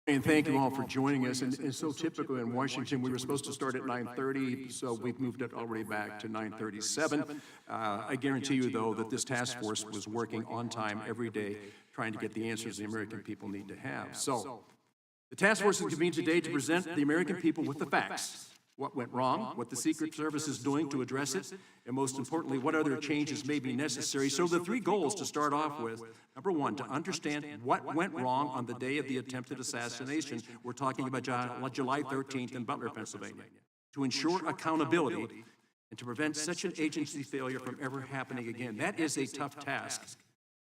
And thank you all for joining us. And it's so typical in Washington. We were supposed to start at 9:30, so we've moved it already back to 9:37. I guarantee you, though, that this task force was working on time every day, trying to get the answers the American people need to have. So the task force is convened today to present the American people with the facts. What went wrong, what the Secret Service is doing to address it, and most importantly, what other changes may be necessary. So the three goals to start off with: number one, to understand what went wrong on the day of the attempted assassination. We're talking about July 13th in Butler, Pennsylvania. To ensure accountability and to prevent such an agency failure from ever happening again. That is a tough task,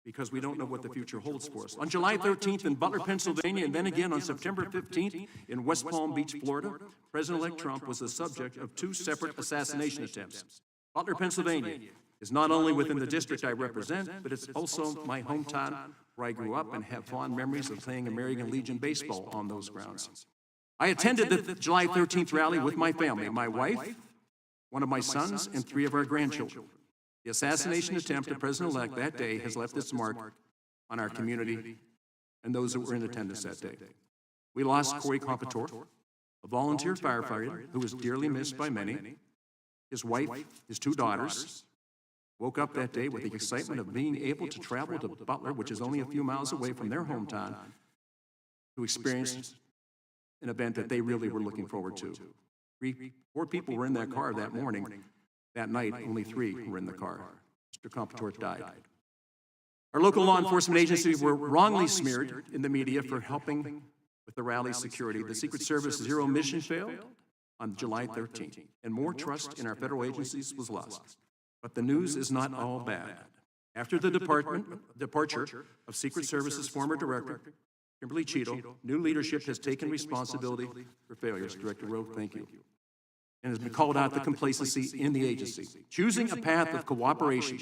because we don't know what the future holds for us. On July 13th in Butler, Pennsylvania, and then again on September 15th in West Palm Beach, Florida, President-elect Trump was the subject of two separate assassination attempts. Butler, Pennsylvania is not only within the district I represent, but it's also my hometown where I grew up and have fond memories of playing American Legion baseball on those grounds. I attended the July 13th rally with my family, my wife, one of my sons, and three of our grandchildren. The assassination attempt of President-elect that day has left its mark on our community and those that were in attendance that day. We lost Corey Competore, a volunteer firefighter who was dearly missed by many. His wife, his two daughters, woke up that day with the excitement of being able to travel to Butler, which is only a few miles away from their hometown, to experience an event that they really were looking forward to. Four people were in that car that morning. That night, only three were in the car. Mr. Competore died. Our local law enforcement agencies were wrongly smeared in the media for helping with the rally security. The Secret Service zero mission failed on July 13th, and more trust in our federal agencies was lost. But the news is not all bad. After the departure of Secret Service's former director, Kimberly Cheadle, new leadership has taken responsibility for failures. Director Rowe, thank you. And has been called out the complacency in the agency. Choosing a path of cooperation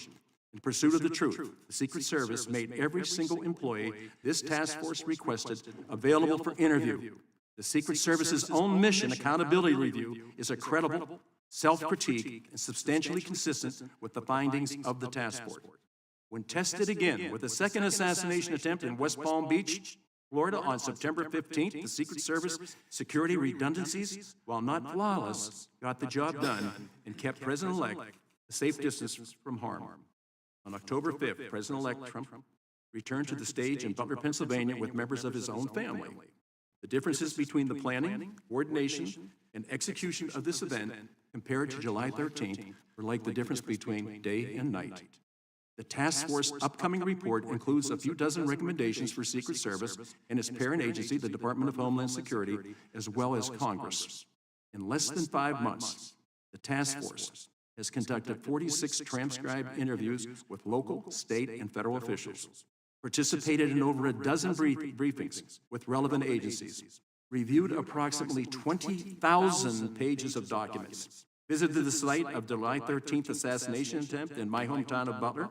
in pursuit of the truth, the Secret Service made every single employee this task force requested available for interview. The Secret Service's own mission accountability review is a credible self-critique and substantially consistent with the findings of the task force. When tested again with a second assassination attempt in West Palm Beach, Florida on September 15th, the Secret Service security redundancies, while not flawless, got the job done and kept President-elect a safe distance from harm. On October 5th, President-elect Trump returned to the stage in Butler, Pennsylvania with members of his own family. The differences between the planning, coordination, and execution of this event compared to July 13th were like the difference between day and night. The task force upcoming report includes a few dozen recommendations for Secret Service and its parent agency, the Department of Homeland Security, as well as Congress. In less than 5 months, the task force has conducted 46 transcribed interviews with local, state, and federal officials, participated in over a dozen briefings with relevant agencies, reviewed approximately 20,000 pages of documents, visited the site of the July 13th assassination attempt in my hometown of Butler,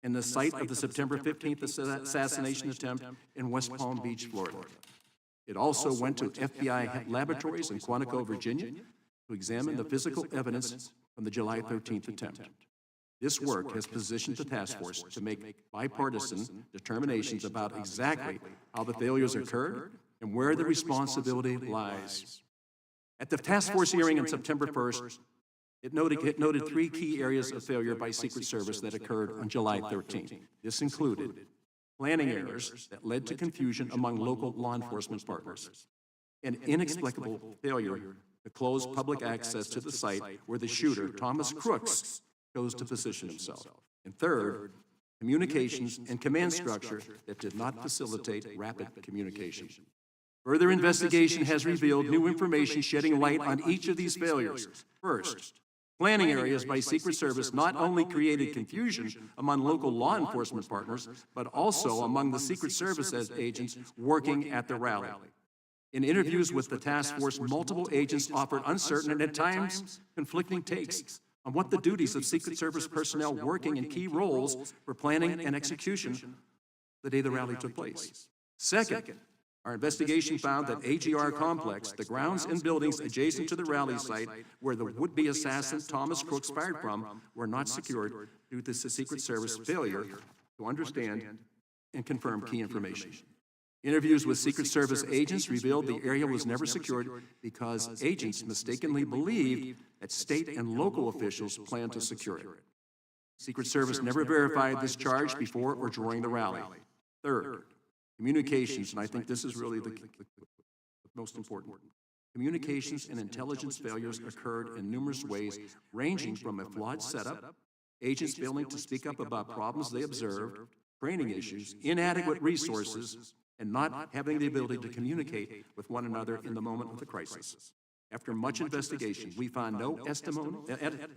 and the site of the September 15th assassination attempt in West Palm Beach, Florida. It also went to FBI laboratories in Quantico, Virginia, to examine the physical evidence from the July 13th attempt. This work has positioned the task force to make bipartisan determinations about exactly how the failures occurred and where the responsibility lies. At the task force hearing on September 1st, it noted three key areas of failure by Secret Service that occurred on July 13th. This included planning errors that led to confusion among local law enforcement partners, an inexplicable failure to close public access to the site where the shooter, Thomas Crooks, chose to position himself. And third, communications and command structure that did not facilitate rapid communication. Further investigation has revealed new information shedding light on each of these failures. First, planning areas by Secret Service not only created confusion among local law enforcement partners, but also among the Secret Service agents working at the rally. In interviews with the task force, multiple agents offered uncertain and at times conflicting takes on what the duties of Secret Service personnel working in key roles for planning and execution the day the rally took place. Second, our investigation found that AGR Complex, the grounds and buildings adjacent to the rally site where the would-be assassin Thomas Crooks fired from, were not secured due to the Secret Service failure to understand and confirm key information. Interviews with Secret Service agents revealed the area was never secured because agents mistakenly believed that state and local officials planned to secure it. Secret Service never verified this charge before or during the rally. Third, communications, and I think this is really the most important. Communications and intelligence failures occurred in numerous ways, ranging from a flawed setup, agents failing to speak up about problems they observed, training issues, inadequate resources, and not having the ability to communicate with one another in the moment of the crisis. After much investigation, we found no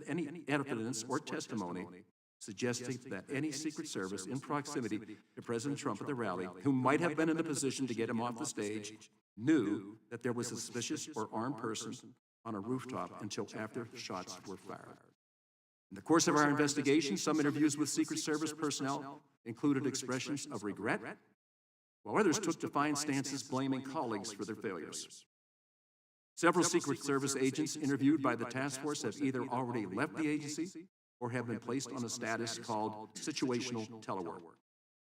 any evidence or testimony suggesting that any Secret Service in proximity to President Trump at the rally, who might have been in the position to get him off the stage, knew that there was a suspicious or armed person on a rooftop until after shots were fired. In the course of our investigation, some interviews with Secret Service personnel included expressions of regret, while others took defiant stances blaming colleagues for their failures. Several Secret Service agents interviewed by the task force have either already left the agency or have been placed on a status called situational telework,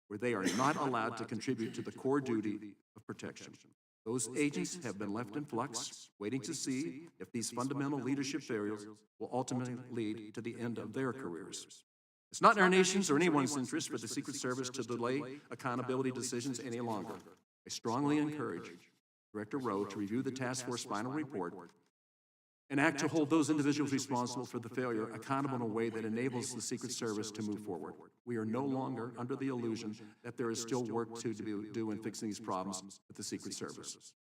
where they are not allowed to contribute to the core duty of protection. Those agents have been left in flux, waiting to see if these fundamental leadership failures will ultimately lead to the end of their careers. It's not in our nation's or anyone's interest for the Secret Service to delay accountability decisions any longer. I strongly encourage Director Rowe to review the task force final report and act to hold those individuals responsible for the failure accountable in a way that enables the Secret Service to move forward. We are no longer under the illusion that there is still work to do in fixing these problems with the Secret Service.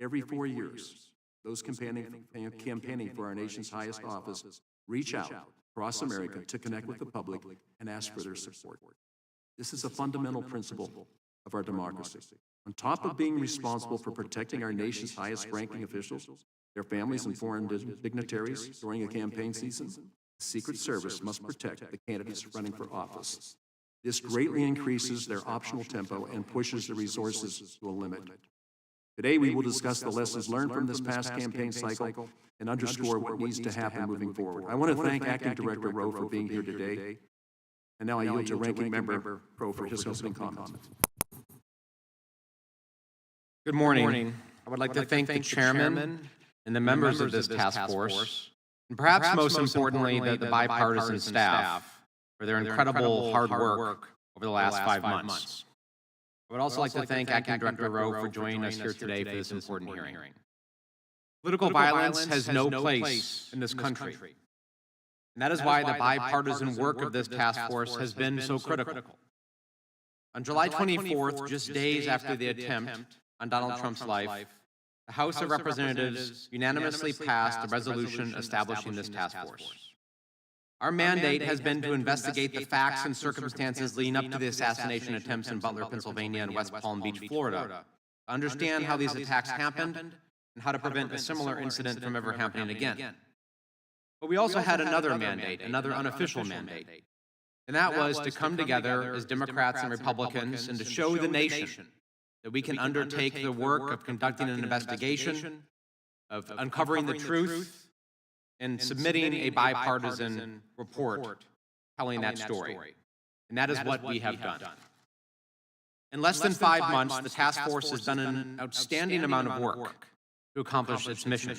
Every 4 years, those campaigning for our nation's highest office reach out across America to connect with the public and ask for their support. This is a fundamental principle of our democracy. On top of being responsible for protecting our nation's highest-ranking officials, their families and foreign dignitaries during a campaign season, the Secret Service must protect the candidates running for office. This greatly increases their optional tempo and pushes the resources to a limit. Today, we will discuss the lessons learned from this past campaign cycle and underscore what needs to happen moving forward. I want to thank Acting Director Rowe for being here today. And now I yield to Ranking Member Rowe for his opening comments. Good morning. I would like to thank the chairman and the members of this task force, and perhaps most importantly, the bipartisan staff for their incredible hard work over the last 5 months. I would also like to thank Acting Director Rowe for joining us here today for this important hearing. Political violence has no place in this country, and that is why the bipartisan work of this task force has been so critical. On July 24th, just days after the attempt on Donald Trump's life, the House of Representatives unanimously passed a resolution establishing this task force. Our mandate has been to investigate the facts and circumstances leading up to the assassination attempts in Butler, Pennsylvania and West Palm Beach, Florida, to understand how these attacks happened and how to prevent a similar incident from ever happening again. But we also had another mandate, another unofficial mandate, and that was to come together as Democrats and Republicans and to show the nation that we can undertake the work of conducting an investigation, of uncovering the truth, and submitting a bipartisan report telling that story. And that is what we have done. In less than 5 months, the task force has done an outstanding amount of work to accomplish its mission.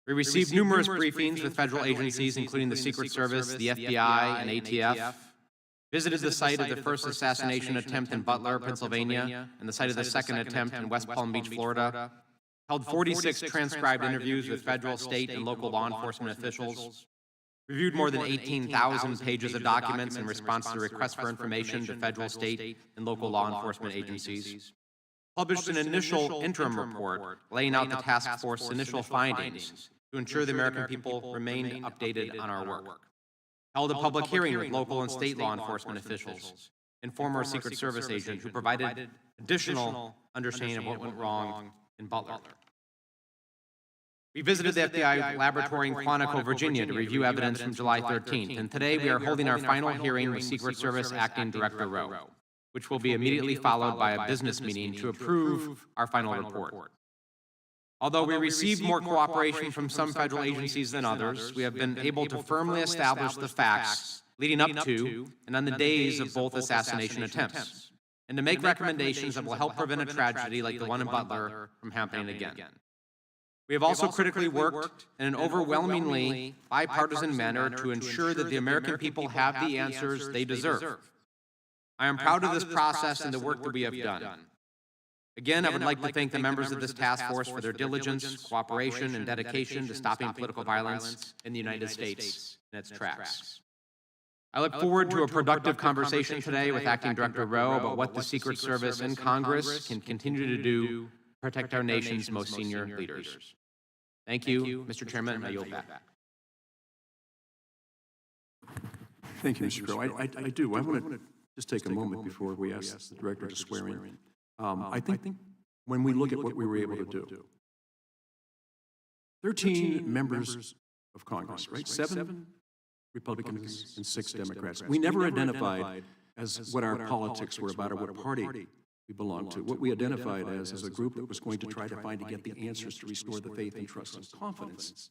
We received numerous briefings with federal agencies, including the Secret Service, the FBI, and ATF, visited the site of the first assassination attempt in Butler, Pennsylvania, and the site of the second attempt in West Palm Beach, Florida, held 46 transcribed interviews with federal, state, and local law enforcement officials, reviewed more than 18,000 pages of documents in response to requests for information to federal, state, and local law enforcement agencies, published an initial interim report laying out the task force's initial findings to ensure the American people remained updated on our work, held a public hearing with local and state law enforcement officials and former Secret Service agents who provided additional understanding of what went wrong in Butler. We visited the FBI laboratory in Quantico, Virginia to review evidence from July 13th, and today we are holding our final hearing with Secret Service Acting Director Rowe, which will be immediately followed by a business meeting to approve our final report. Although we received more cooperation from some federal agencies than others, we have been able to firmly establish the facts leading up to and on the days of both assassination attempts. and to make recommendations that will help prevent a tragedy like the one in Butler from happening again. We have also critically worked in an overwhelmingly bipartisan manner to ensure that the American people have the answers they deserve. I am proud of this process and the work that we have done. Again, I would like to thank the members of this task force for their diligence, cooperation, and dedication to stopping political violence in the United States and its tracks. I look forward to a productive conversation today with Acting Director Rowe about what the Secret Service and Congress can continue to do to protect our nation's most senior leaders. Thank you, Mr. Chairman, and I yield back. Thank you, Mr. Crow. I do. I want to just take a moment before we ask the Director to swear in. I think when we look at what we were able to do, 13 members of Congress, right? 7 Republicans and 6 Democrats. We never identified as what our politics were about or what party we belonged to. What we identified as a group that was going to try to find and get the answers to restore the faith and trust and confidence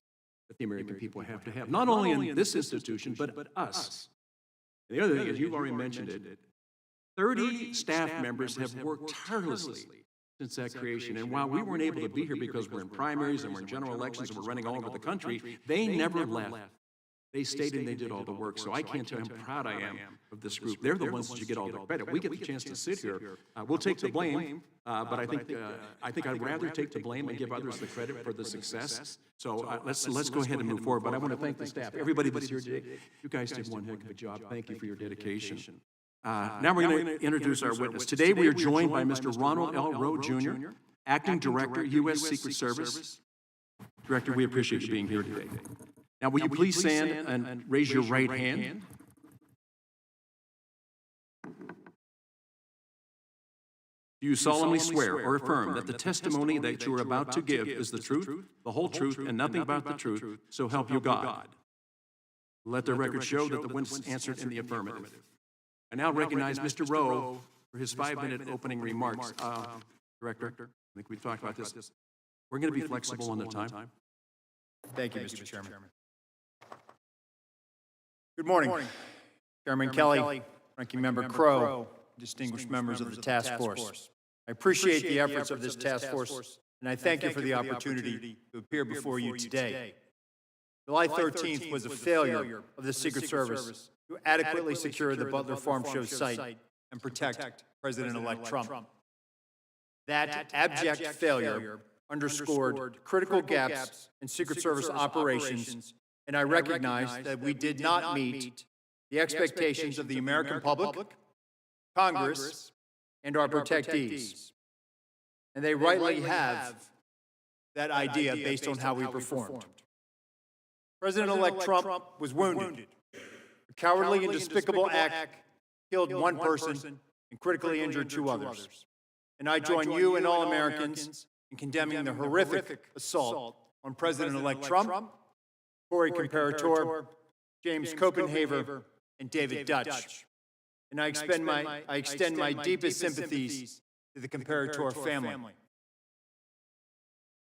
that the American people have to have, not only in this institution, but us. And the other thing is, you've already mentioned it, 30 staff members have worked tirelessly since that creation. And while we weren't able to be here because we're in primaries and we're in general elections and we're running all over the country, they never left. They stayed and they did all the work. So I can't tell you how proud I am of this group. They're the ones that you get all the credit. We get the chance to sit here. We'll take the blame, but I think I'd rather take the blame and give others the credit for the success. So let's go ahead and move forward. But I want to thank the staff, everybody that's here today. You guys did one heck of a job. Thank you for your dedication. Now we're going to introduce our witness. Today we are joined by Mr. Ronald L. Rowe, Jr., Acting Director, U.S. Secret Service. Director, we appreciate you being here today. Now, will you please stand and raise your right hand? Do you solemnly swear or affirm that the testimony that you are about to give is the truth, the whole truth, and nothing but the truth, so help you God? Let the record show that the witness answered in the affirmative. I now recognize Mr. Rowe for his 5-minute opening remarks. Director, I think we talked about this. We're going to be flexible on the time. Thank you, Mr. Chairman. Good morning, Chairman Kelly, Ranking Member Crow, distinguished members of the task force. I appreciate the efforts of this task force, and I thank you for the opportunity to appear before you today. July 13th was a failure of the Secret Service to adequately secure the Butler Farm Show site and protect President-elect Trump. That abject failure underscored critical gaps in Secret Service operations, and I recognize that we did not meet the expectations of the American public, Congress, and our protectees. And they rightly have that idea based on how we performed. President-elect Trump was wounded. A cowardly and despicable act killed one person and critically injured 2 others. And I join you and all Americans in condemning the horrific assault on President-elect Trump, Corey Comparator, James Copenhaver, and David Dutch. And I extend my deepest sympathies to the Comparator family.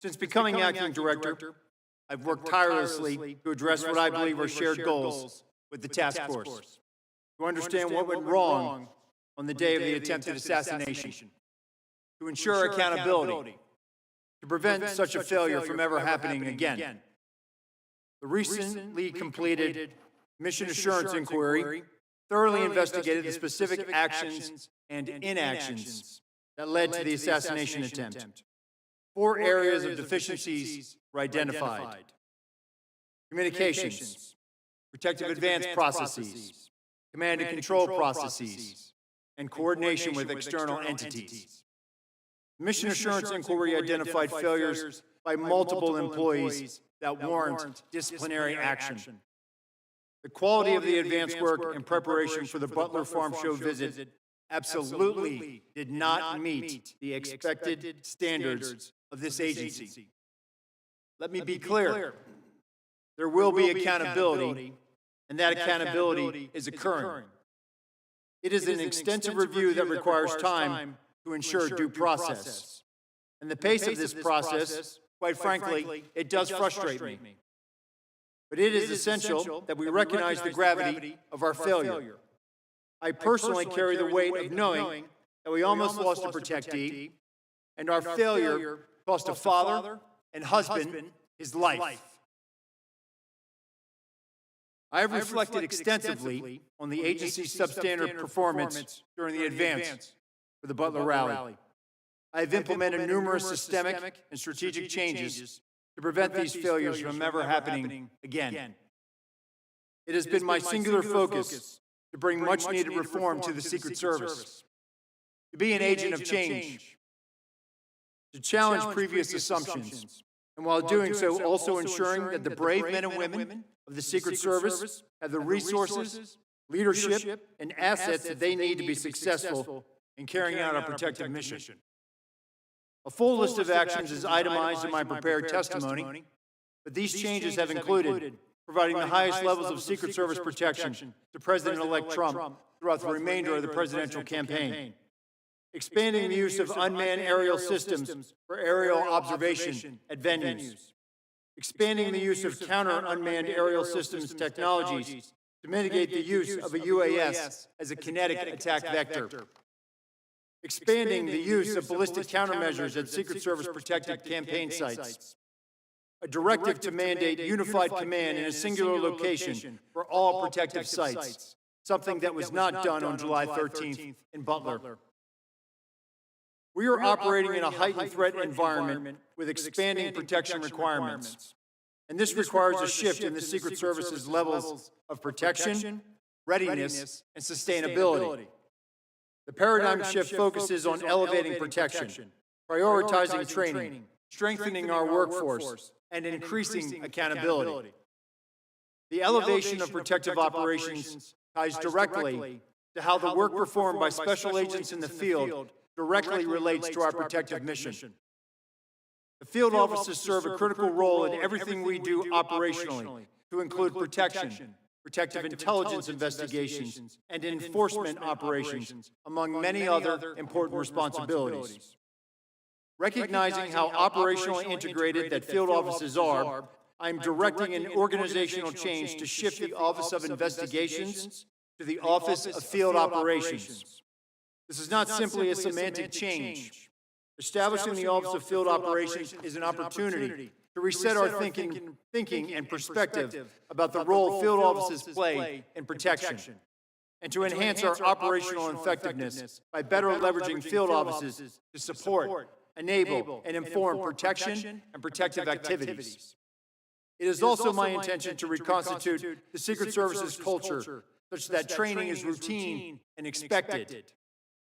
Since becoming acting director, I've worked tirelessly to address what I believe are shared goals with the task force, to understand what went wrong on the day of the attempted assassination, to ensure accountability, to prevent such a failure from ever happening again. The recently completed mission assurance inquiry thoroughly investigated the specific actions and inactions that led to the assassination attempt. 4 areas of deficiencies were identified: communications, protective advance processes, command and control processes, and coordination with external entities. The mission assurance inquiry identified failures by multiple employees that warrant disciplinary action. The quality of the advance work in preparation for the Butler Farm Show visit absolutely did not meet the expected standards of this agency. Let me be clear. There will be accountability, and that accountability is occurring. It is an extensive review that requires time to ensure due process. And the pace of this process, quite frankly, it does frustrate me. But it is essential that we recognize the gravity of our failure. I personally carry the weight of knowing that we almost lost a protectee, and our failure cost a father and husband his life. I have reflected extensively on the agency's substandard performance during the advance for the Butler rally. I have implemented numerous systemic and strategic changes to prevent these failures from ever happening again. It has been my singular focus to bring much-needed reform to the Secret Service, to be an agent of change, to challenge previous assumptions, and while doing so, also ensuring that the brave men and women of the Secret Service have the resources, leadership, and assets that they need to be successful in carrying out our protective mission. A full list of actions is itemized in my prepared testimony, but these changes have included providing the highest levels of Secret Service protection to President-elect Trump throughout the remainder of the presidential campaign, expanding the use of unmanned aerial systems for aerial observation at venues, expanding the use of counter-unmanned aerial systems technologies to mitigate the use of a UAS as a kinetic attack vector, expanding the use of ballistic countermeasures at Secret Service protected campaign sites, a directive to mandate unified command in a singular location for all protective sites, something that was not done on July 13th in Butler. We are operating in a heightened threat environment with expanding protection requirements, and this requires a shift in the Secret Service's levels of protection, readiness, and sustainability. The paradigm shift focuses on elevating protection, prioritizing training, strengthening our workforce, and increasing accountability. The elevation of protective operations ties directly to how the work performed by special agents in the field directly relates to our protective mission. The field officers serve a critical role in everything we do operationally, to include protection, protective intelligence investigations, and enforcement operations, among many other important responsibilities. Recognizing how operationally integrated that field offices are, I am directing an organizational change to shift the Office of Investigations to the Office of Field Operations. This is not simply a semantic change. Establishing the Office of Field Operations is an opportunity to reset our thinking and perspective about the role field offices play in protection, and to enhance our operational effectiveness by better leveraging field offices to support, enable, and inform protection and protective activities. It is also my intention to reconstitute the Secret Service's culture such that training is routine and expected.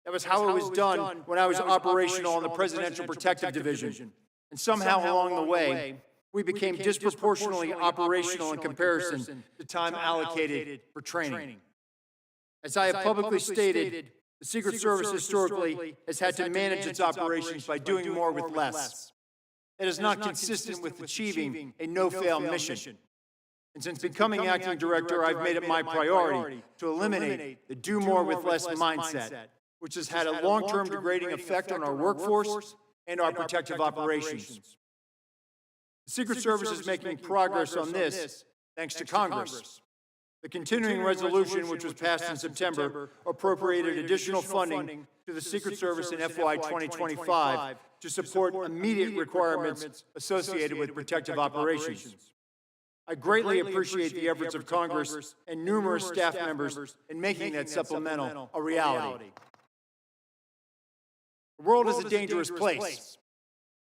That was how it was done when I was operational on the Presidential Protective Division. And somehow along the way, we became disproportionately operational in comparison to time allocated for training. As I have publicly stated, the Secret Service historically has had to manage its operations by doing more with less. That is not consistent with achieving a no-fail mission. And since becoming acting director, I've made it my priority to eliminate the do more with less mindset, which has had a long-term degrading effect on our workforce and our protective operations. The Secret Service is making progress on this thanks to Congress. The continuing resolution, which was passed in September, appropriated additional funding to the Secret Service in FY 2025 to support immediate requirements associated with protective operations. I greatly appreciate the efforts of Congress and numerous staff members in making that supplemental a reality. The world is a dangerous place.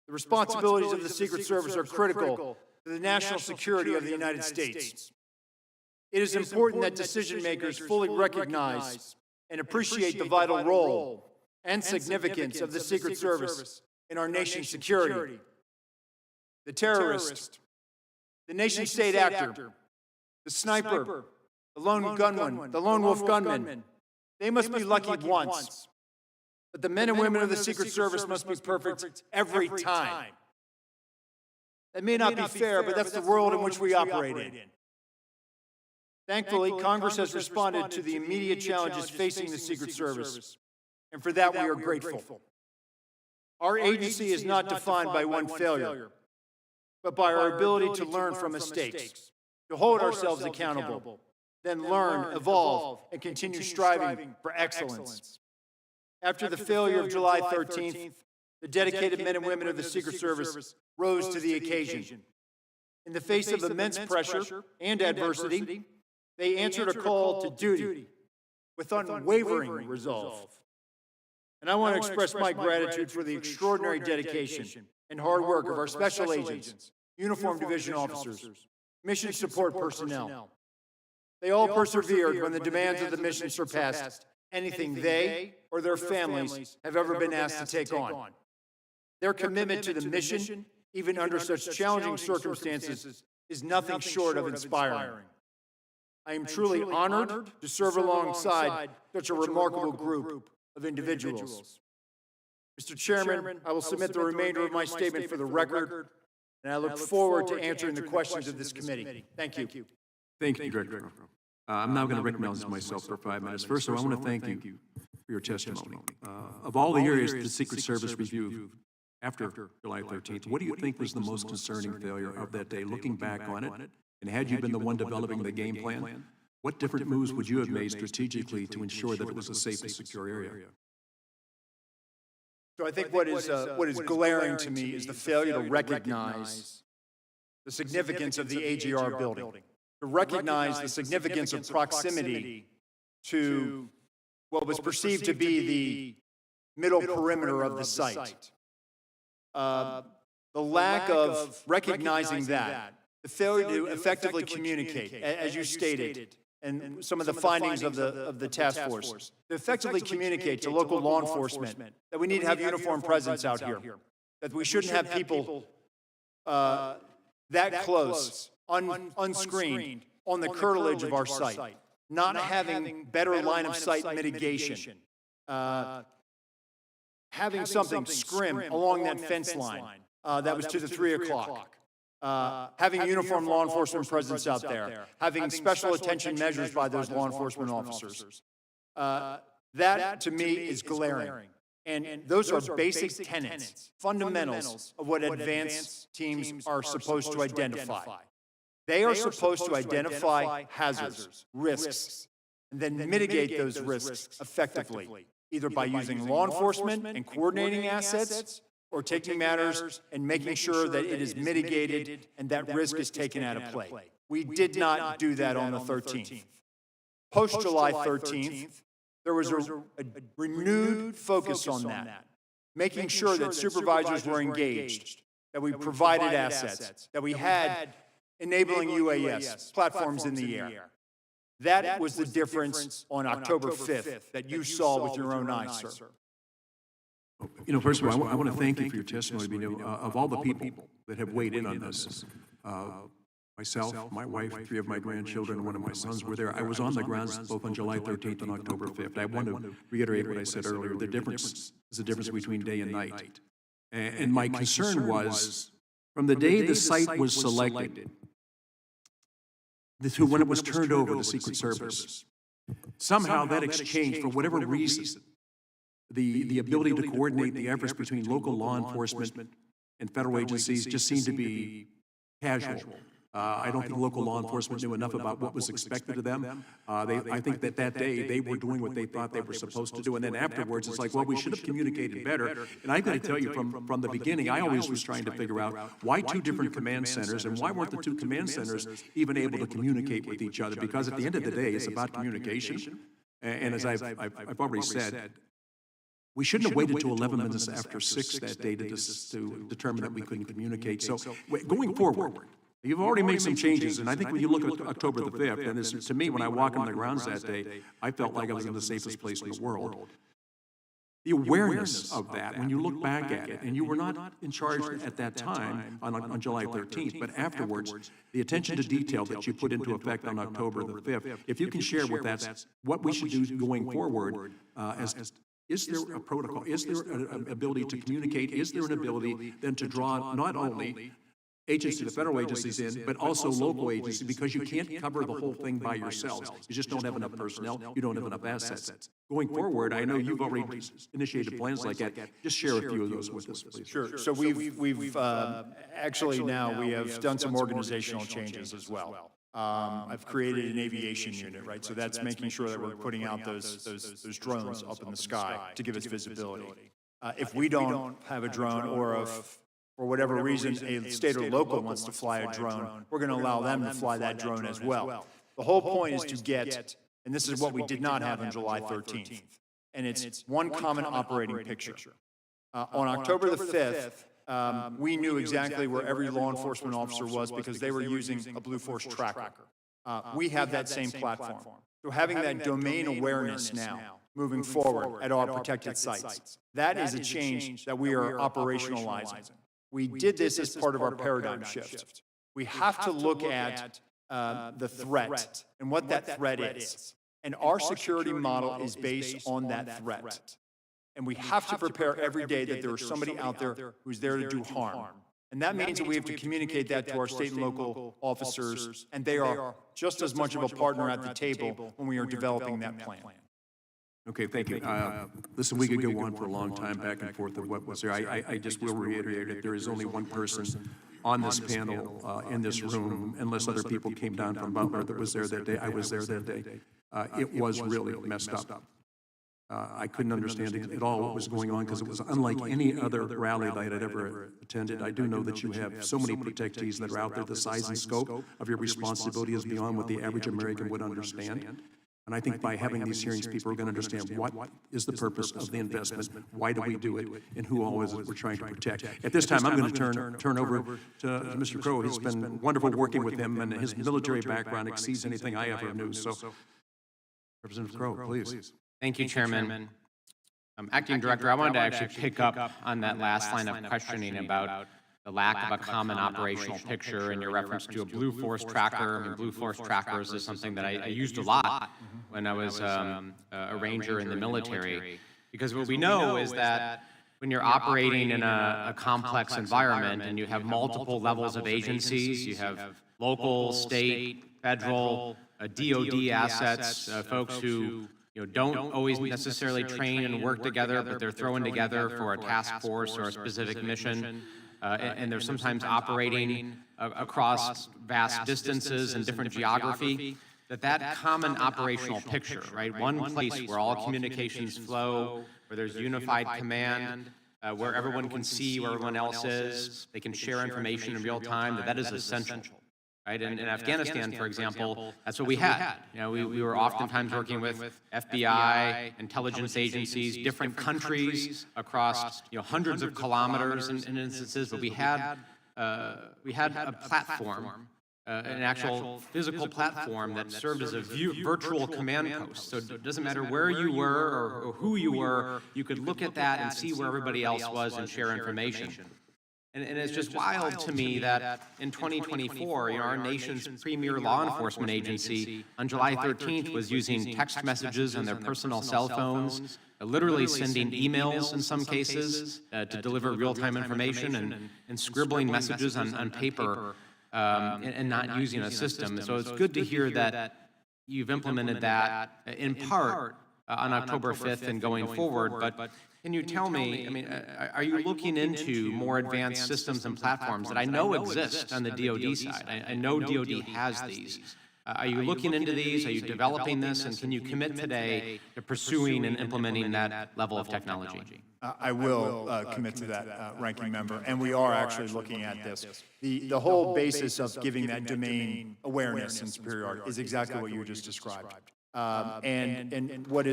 The responsibilities of the Secret Service are critical to the national security of the United States. It is important that decision makers fully recognize and appreciate the vital role and significance of the Secret Service in our nation's security. The terrorist, the nation-state actor, the sniper, the lone gunman, the lone wolf gunman, they must be lucky once. But the men and women of the Secret Service must be perfect every time. That may not be fair, but that's the world in which we operate in. Thankfully, Congress has responded to the immediate challenges facing the Secret Service, and for that we are grateful. Our agency is not defined by one failure, but by our ability to learn from mistakes, to hold ourselves accountable, then learn, evolve, and continue striving for excellence. After the failure of July 13th, the dedicated men and women of the Secret Service rose to the occasion. In the face of immense pressure and adversity, they answered a call to duty with unwavering resolve. And I want to express my gratitude for the extraordinary dedication and hard work of our special agents, uniformed division officers, mission support personnel. They all persevered when the demands of the mission surpassed anything they or their families have ever been asked to take on. Their commitment to the mission, even under such challenging circumstances, is nothing short of inspiring. I am truly honored to serve alongside such a remarkable group of individuals. Mr. Chairman, I will submit the remainder of my statement for the record, and I look forward to answering the questions of this committee. Thank you. Thank you, Director. I'm now going to recognize myself for 5 minutes. First, I want to thank you for your testimony. Of all the areas the Secret Service reviewed after July 13th, what do you think was the most concerning failure of that day, looking back on it? And had you been the one developing the game plan, what different moves would you have made strategically to ensure that it was a safe and secure area? So I think what is glaring to me is the failure to recognize the significance of the AGR building, to recognize the significance of proximity to what was perceived to be the middle perimeter of the site. The lack of recognizing that, the failure to effectively communicate, as you stated, and some of the findings of the task force, to effectively communicate to local law enforcement that we need to have uniformed presence out here, that we shouldn't have people that close, unscreened, on the curtilage of our site, not having better line of sight mitigation, having something scrim along that fence line that was to the 3 o'clock. Having uniformed law enforcement presence out there, having special attention measures by those law enforcement officers. That, to me, is glaring. And those are basic tenets, fundamentals of what advanced teams are supposed to identify. They are supposed to identify hazards, risks, and then mitigate those risks effectively, either by using law enforcement and coordinating assets, or taking matters and making sure that it is mitigated and that risk is taken out of play. We did not do that on the 13th. Post-July 13th, there was a renewed focus on that, making sure that supervisors were engaged, that we provided assets, that we had enabling UAS, platforms in the air. That was the difference on October 5th that you saw with your own eyes, sir. You know, first of all, I want to thank you for your testimony. You know, of all the people that have weighed in on this, myself, my wife, 3 of my grandchildren, and 1 of my sons were there. I was on the grounds both on July 13th and October 5th. I want to reiterate what I said earlier. The difference is the difference between day and night. And my concern was, from the day the site was selected to when it was turned over to Secret Service, somehow that exchange, for whatever reason, the ability to coordinate the efforts between local law enforcement and federal agencies just seemed to be casual. I don't think local law enforcement knew enough about what was expected of them. I think that day they were doing what they thought they were supposed to do, and then afterwards it's like, well, we should have communicated better. And I've got to tell you, from the beginning, I always was trying to figure out why 2 different command centers, and why weren't the 2 command centers even able to communicate with each other? Because at the end of the day, it's about communication. And as I've already said, we shouldn't have waited till 11 minutes after 6 that day to determine that we couldn't communicate. So going forward, you've already made some changes, and I think when you look at October the 5th, and to me, when I walked on the grounds that day, I felt like I was in the safest place in the world. The awareness of that, when you look back at it, and you were not in charge at that time on July 13th, but afterwards, the attention to detail that you put into effect on October the 5th, if you can share with that what we should do going forward is there a protocol? Is there an ability to communicate? Is there an ability then to draw not only agencies, the federal agencies in, but also local agencies, because you can't cover the whole thing by yourselves. You just don't have enough personnel. You don't have enough assets. Going forward, I know you've already initiated plans like that. Just share a few of those with us, please. Sure. So we've actually now we have done some organizational changes as well. I've created an aviation unit, right? So that's making sure that we're putting out those drones up in the sky to give us visibility. If we don't have a drone, or if for whatever reason a state or local wants to fly a drone, we're going to allow them to fly that drone as well. The whole point is to get, and this is what we did not have on July 13th, and it's one common operating picture. On October the 5th, we knew exactly where every law enforcement officer was because they were using a Blue Force tracker. We have that same platform. So having that domain awareness now, moving forward at our protected sites, that is a change that we are operationalizing. We did this as part of our paradigm shift. We have to look at the threat and what that threat is. And our security model is based on that threat. And we have to prepare every day that there is somebody out there who's there to do harm. And that means that we have to communicate that to our state and local officers, and they are just as much of a partner at the table when we are developing that plan. Okay, thank you. Listen, we could go on for a long time back and forth of what was there. I just will reiterate it. There is only one person on this panel in this room, unless other people came down from Butler that was there that day. I was there that day. It was really messed up. I couldn't understand at all what was going on because it was unlike any other rally that I had ever attended. I do know that you have so many protectees that are out there. The size and scope of your responsibility is beyond what the average American would understand. And I think by having these hearings, people are going to understand what is the purpose of the investment, why do we do it, and who all is it we're trying to protect. At this time, I'm going to turn over to Mr. Crow. It's been wonderful working with him, and his military background exceeds anything I ever knew. So, Representative Crow, please. Thank you, Chairman. Acting Director, I wanted to actually pick up on that last line of questioning about the lack of a common operational picture and your reference to a Blue Force tracker. I mean, Blue Force trackers is something that I used a lot when I was a ranger in the military, because what we know is that when you're operating in a complex environment and you have multiple levels of agencies, you have local, state, federal, DOD assets, folks who don't always necessarily train and work together, but they're thrown together for a task force or a specific mission. And they're sometimes operating across vast distances and different geography, that common operational picture, right? One place where all communications flow, where there's unified command, where everyone can see where everyone else is, they can share information in real time, that is essential. Right? In Afghanistan, for example, that's what we had. We were oftentimes working with FBI, intelligence agencies, different countries across hundreds of kilometers in instances, but we had a platform, an actual physical platform that served as a virtual command post. So it doesn't matter where you were or who you were, you could look at that and see where everybody else was and share information. And it's just wild to me that in 2024, our nation's premier law enforcement agency on July 13th was using text messages on their personal cell phones, literally sending emails in some cases to deliver real-time information and scribbling messages on paper and not using a system. So it's good to hear that you've implemented that in part on October 5th and going forward, but can you tell me, are you looking into more advanced systems and platforms that I know exist on the DoD side? I know DoD has these. Are you looking into these? Are you developing this? And can you commit today to pursuing and implementing that level of technology? I will commit to that, Ranking Member, and we are actually looking at this. The whole basis of giving that domain awareness and superiority is exactly what you just described. And what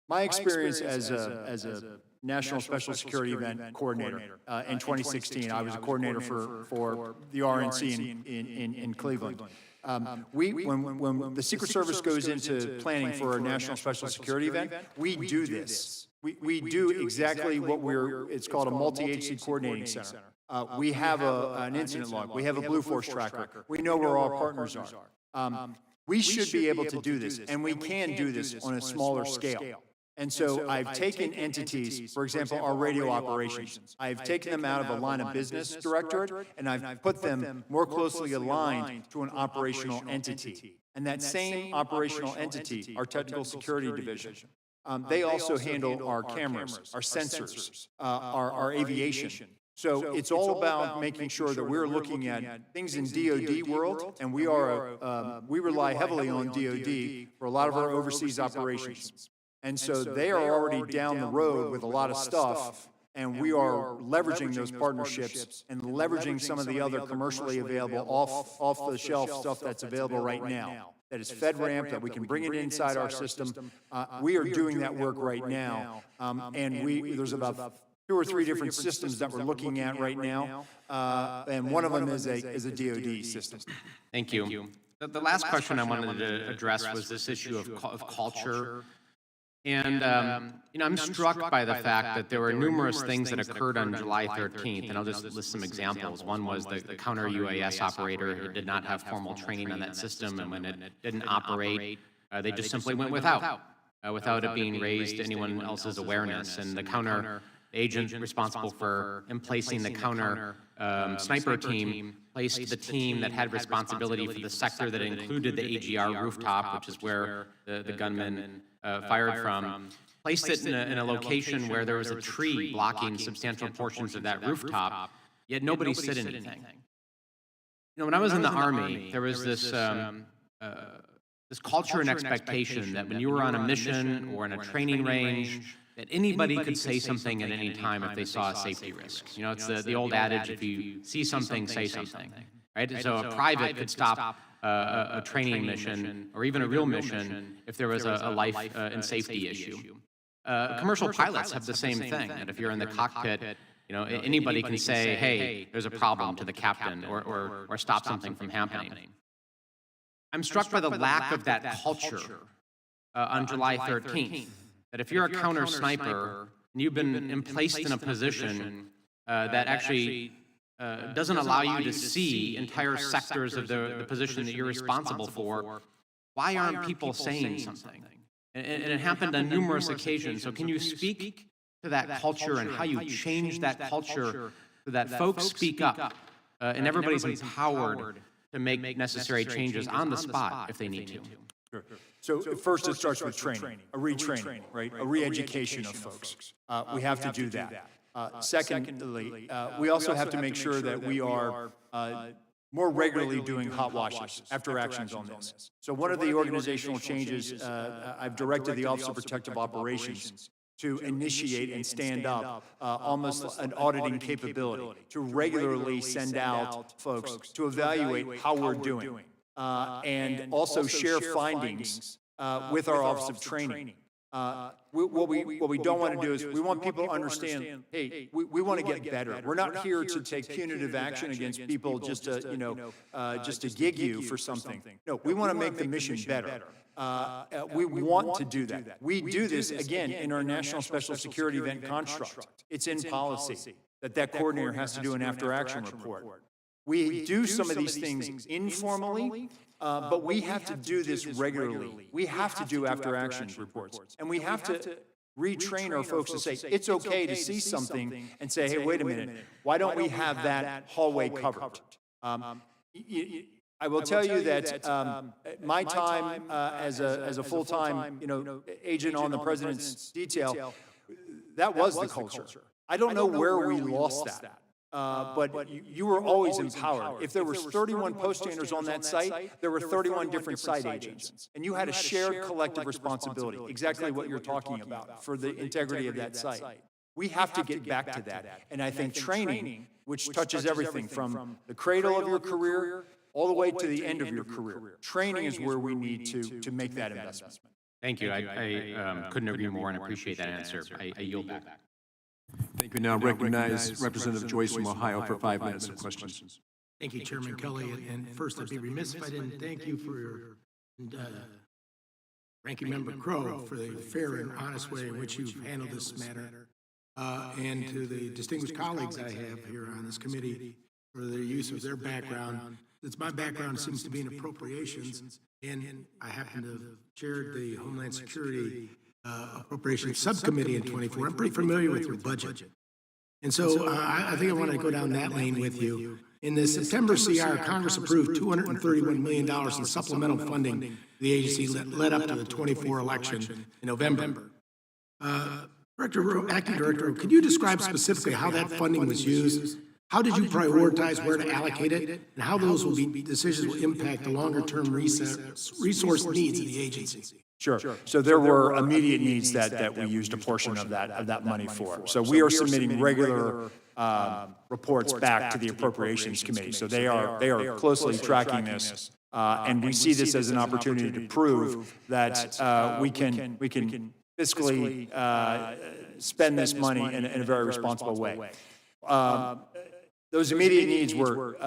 my experience as a National Special Security Event Coordinator in 2016, I was a coordinator for the RNC in Cleveland. When the Secret Service goes into planning for a National Special Security Event, we do this. We do exactly what it's called a multi-agency coordinating center. We have an incident log. We have a Blue Force tracker. We know where our partners are. We should be able to do this, and we can do this on a smaller scale. And so I've taken entities, for example, our radio operations, I've taken them out of a line of business directorate, and I've put them more closely aligned to an operational entity. And that same operational entity, our technical security division, they also handle our cameras, our sensors, our aviation. So it's all about making sure that we're looking at things in DoD world, and we rely heavily on DoD for a lot of our overseas operations. And so they are already down the road with a lot of stuff, and we are leveraging those partnerships and leveraging some of the other commercially available off-the-shelf stuff that's available right now. That is FedRAMP, that we can bring it inside our system. We are doing that work right now, and there's about 2 or 3 different systems that we're looking at right now, and one of them is a DoD system. Thank you. The last question I wanted to address was this issue of culture. And, I'm struck by the fact that there were numerous things that occurred on July 13th, and I'll just list some examples. One was the counter-UAS operator who did not have formal training on that system, and when it didn't operate, they just simply went without it being raised to anyone else's awareness. And the counter agent responsible for emplacing the counter sniper team placed the team that had responsibility for the sector that included the AGR rooftop, which is where the gunman fired from, placed it in a location where there was a tree blocking substantial portions of that rooftop, yet nobody said anything. When I was in the Army, there was this culture and expectation that when you were on a mission or in a training range, that anybody could say something at any time if they saw a safety risk. It's the old adage, if you see something, say something, right? So a private could stop a training mission or even a real mission if there was a life and safety issue. Commercial pilots have the same thing, that if you're in the cockpit, anybody can say, hey, there's a problem to the captain or stop something from happening. I'm struck by the lack of that culture on July 13th. That if you're a counter sniper and you've been placed in a position that actually doesn't allow you to see entire sectors of the position that you're responsible for, why aren't people saying something? And it happened on numerous occasions. So can you speak to that culture and how you change that culture so that folks speak up and everybody's empowered to make necessary changes on the spot if they need to? Sure. So first it starts with training, a retraining, right? A re-education of folks. We have to do that. Secondly, we also have to make sure that we are more regularly doing hot washes, after actions on this. So one of the organizational changes, I've directed the Office of Protective Operations to initiate and stand up almost an auditing capability, to regularly send out folks to evaluate how we're doing. And also share findings with our Office of Training. What we don't want to do is we want people to understand, hey, we want to get better. We're not here to take punitive action against people just to gig you for something. No, we want to make the mission better. We want to do that. We do this, again, in our National Special Security Event Construct. It's in policy that coordinator has to do an after-action report. We do some of these things informally, but we have to do this regularly. We have to do after-action reports. And we have to retrain our folks to say, it's okay to see something and say, hey, wait a minute, why don't we have that hallway covered? I will tell you that my time as a full-time agent on the President's detail, that was the culture. I don't know where we lost that. But you were always empowered. If there were 31 poststanders on that site, there were 31 different site agents. And you had a shared collective responsibility, exactly what you're talking about, for the integrity of that site. We have to get back to that. And I think training, which touches everything from the cradle of your career all the way to the end of your career, training is where we need to make that investment. Thank you. I couldn't agree more and appreciate that answer. I yield back. Thank you. Now recognize Representative Joyce from Ohio for 5 minutes of questions. Thank you, Chairman Kelly. And first, I'd be remiss if I didn't thank you for your Ranking Member Crow for the fair and honest way in which you've handled this matter, and to the distinguished colleagues I have here on this committee for the use of their background. Since my background seems to be in appropriations, and I happen to have chaired the Homeland Security Appropriations Subcommittee in 24. I'm pretty familiar with your budget. And so I think I want to go down that lane with you. In the September CR, Congress approved $231 million in supplemental funding to the agency led up to the 24 election in November. Acting Director, could you describe specifically how that funding was used? How did you prioritize where to allocate it, and how those decisions will impact the longer-term resource needs of the agency? Sure. So there were immediate needs that we used a portion of that money for. So we are submitting regular reports back to the Appropriations Committee. So they are closely tracking this, and we see this as an opportunity to prove that we can fiscally spend this money in a very responsible way. Those immediate needs were,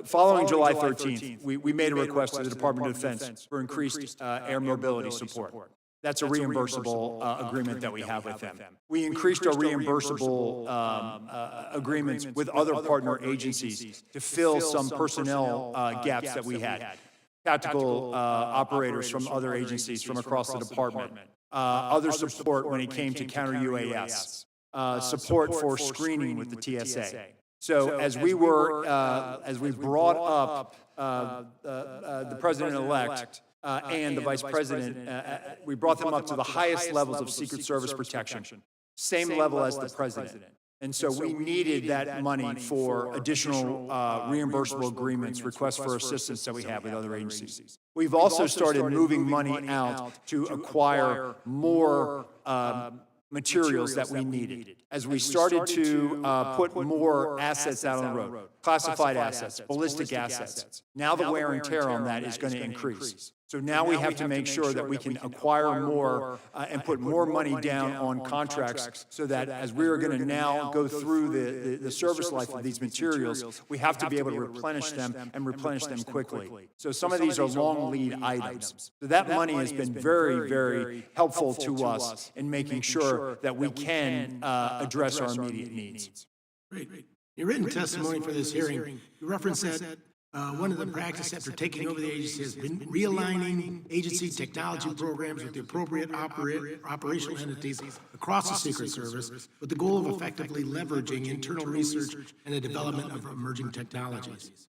following July 13th, we made a request to the Department of Defense for increased air mobility support. That's a reimbursable agreement that we have with them. We increased our reimbursable agreements with other partner agencies to fill some personnel gaps that we had. Tactical operators from other agencies from across the department, other support when it came to counter UAS, support for screening with the TSA. So as we brought up the president-elect and the vice president, we brought them up to the highest levels of Secret Service protection, same level as the president. And so we needed that money for additional reimbursable agreements, requests for assistance that we have with other agencies. We've also started moving money out to acquire more materials that we needed. As we started to put more assets out on the road, classified assets, ballistic assets, now the wear and tear on that is going to increase. So now we have to make sure that we can acquire more and put more money down on contracts so that as we are going to now go through the service life of these materials, we have to be able to replenish them and replenish them quickly. So some of these are long lead items. So that money has been very, very helpful to us in making sure that we can address our immediate needs. Great. Your written testimony for this hearing, you referenced that one of the practices after taking over the agency has been realigning agency technology programs with the appropriate operational entities across the Secret Service with the goal of effectively leveraging internal research and the development of emerging technologies.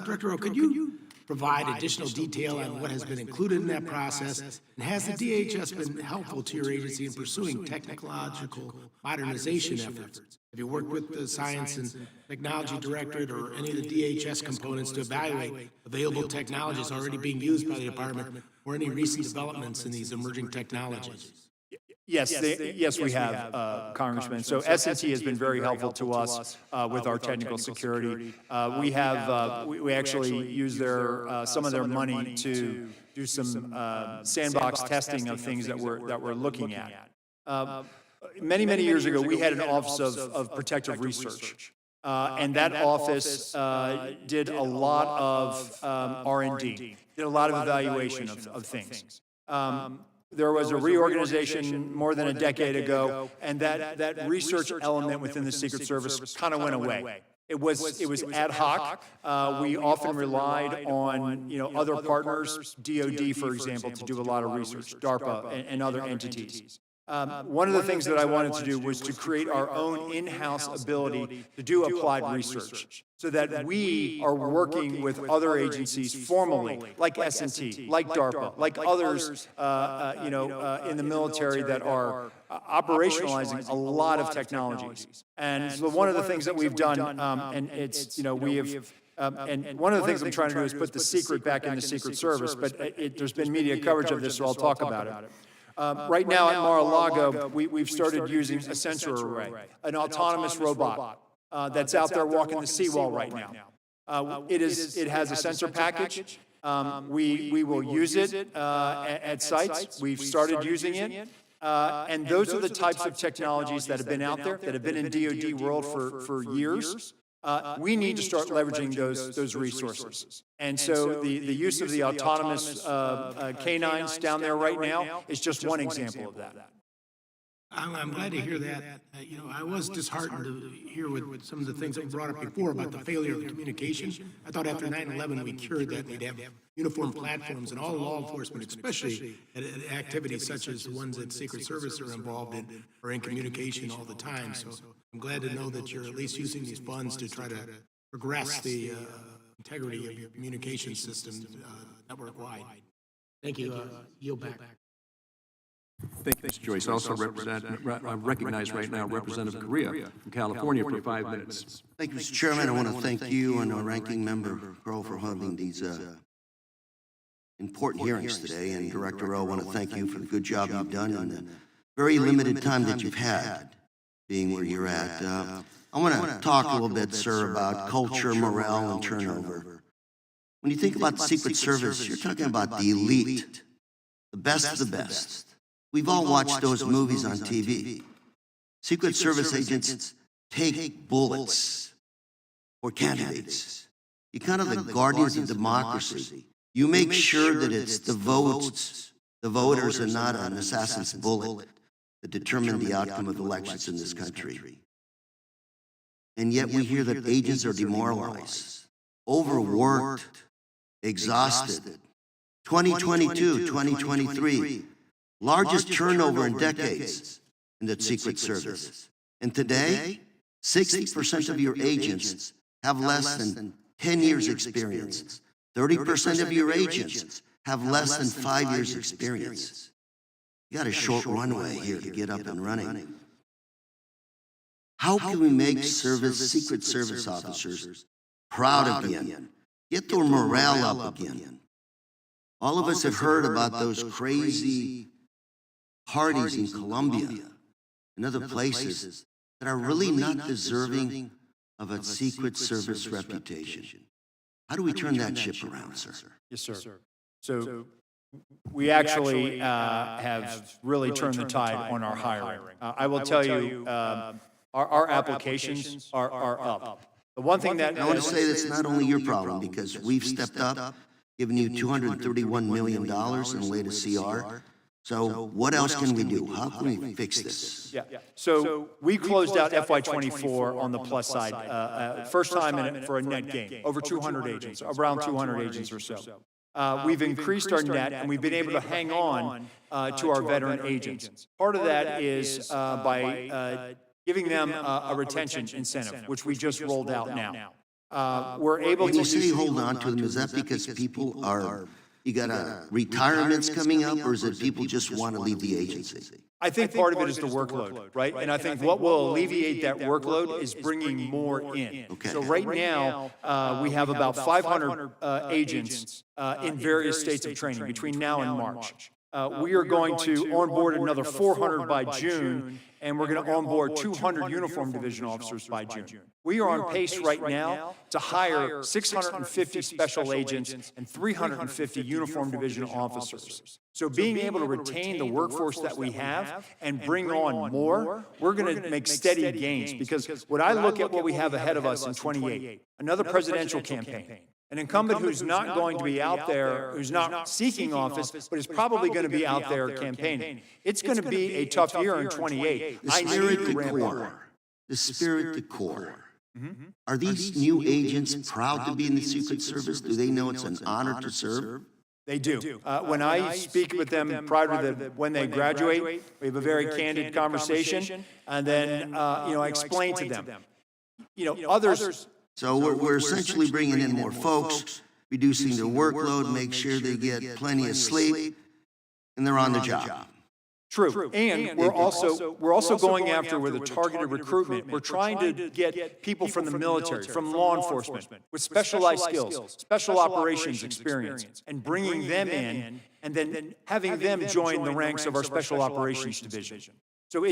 Director O, could you provide additional detail on what has been included in that process, and has the DHS been helpful to your agency in pursuing technological modernization efforts? Have you worked with the Science and Technology Directorate or any of the DHS components to evaluate available technologies already being used by the department or any recent developments in these emerging technologies? Yes, we have, Congressman. So S&T has been very helpful to us with our technical security. We actually use some of their money to do some sandbox testing of things that we're looking at. Many years ago, we had an Office of Protective Research, and that office did a lot of R&D, did a lot of evaluation of things. There was a reorganization more than a decade ago, and that research element within the Secret Service kind of went away. It was ad hoc. We often relied on other partners, DoD, for example, to do a lot of research, DARPA and other entities. One of the things that I wanted to do was to create our own in-house ability to do applied research so that we are working with other agencies formally, like S&T, like DARPA, like others in the military that are operationalizing a lot of technologies. And so one of the things that we've done, and one of the things I'm trying to do is put the secret back in the Secret Service, but there's been media coverage of this, so I'll talk about it. Right now at Mar-a-Lago, we've started using a sensor array, an autonomous robot that's out there walking the seawall right now. It has a sensor package. We will use it at sites. We've started using it. And those are the types of technologies that have been out there, that have been in DoD world for years. We need to start leveraging those resources. And so the use of the autonomous canines down there right now is just one example of that. I'm glad to hear that. I was disheartened to hear with some of the things that were brought up before about the failure of communication. I thought after 9/11 we cured that. We'd have uniform platforms and all law enforcement, especially at activities such as the ones that Secret Service are involved in, are in communication all the time. So I'm glad to know that you're at least using these funds to try to progress the integrity of your communication systems network-wide. Thank you. Yield back. Thank you, Mr. Joyce. Also recognize right now Representative Correa from California for 5 minutes. Thank you, Mr. Chairman. I want to thank you and our ranking member, Crow, for holding these important hearings today. And Director Rowe, I want to thank you for the good job you've done in the very limited time that you've had being where you're at. I want to talk a little bit, sir, about culture, morale, and turnover. When you think about the Secret Service, you're talking about the elite, the best of the best. We've all watched those movies on TV. Secret Service agents take bullets for candidates. You're kind of the guardians of democracy. You make sure that it's the votes, the voters, and not an assassin's bullet that determine the outcome of elections in this country. And yet we hear that agents are demoralized, overworked, exhausted. 2022, 2023, largest turnover in decades in the Secret Service. And today, 60% of your agents have less than 10 years experience. 30% of your agents have less than 5 years experience. You got a short runway here to get up and running. How can we make Secret Service officers proud again? Get their morale up again. All of us have heard about those crazy parties in Colombia and other places that are really not deserving of a Secret Service reputation. How do we turn that ship around, sir? Yes, sir. So we actually have really turned the tide on our hiring. I will tell you, our applications are up. The one thing that I want to say that's not only your problem, because we've stepped up, given you $231 million in the latest CR. So what else can we do? How can we fix this? Yeah. So we closed out FY24 on the plus side, first time for a net gain, over 200 agents, around 200 agents or so. We've increased our net, and we've been able to hang on to our veteran agents. Part of that is by giving them a retention incentive, which we just rolled out now. We're able When to you say hold on to them, is that because people are, you got retirements coming up, or is it people just want to leave the agency? I think part of it is the workload, right? And I think what will alleviate that workload is bringing more in. Okay. So right now, we have about 500 agents in various states of training between now and March. We are going to onboard another 400 by June, and we're going to onboard 200 uniform division officers by June. We are on pace right now to hire 650 special agents and 350 uniform division officers. So being able to retain the workforce that we have and bring on more, we're going to make steady gains, because when I look at what we have ahead of us in 28, another presidential campaign, an incumbent who's not going to be out there, who's not seeking office, but is probably going to be out there campaigning. It's going to be a tough year in 28. The spirit to core. The spirit to core. Are these new agents proud to be in the Secret Service? Do they know it's an honor to serve? They do. When I speak with them prior to when they graduate, we have a very candid conversation, and then I explain to them. Others. So we're essentially bringing in more folks, reducing their workload, make sure they get plenty of sleep, and they're on the job. True. And we're also going after with a targeted recruitment. We're trying to get people from the military, from law enforcement, with specialized skills, special operations experience, and bringing them in, and then having them join the ranks of our special operations division. So we're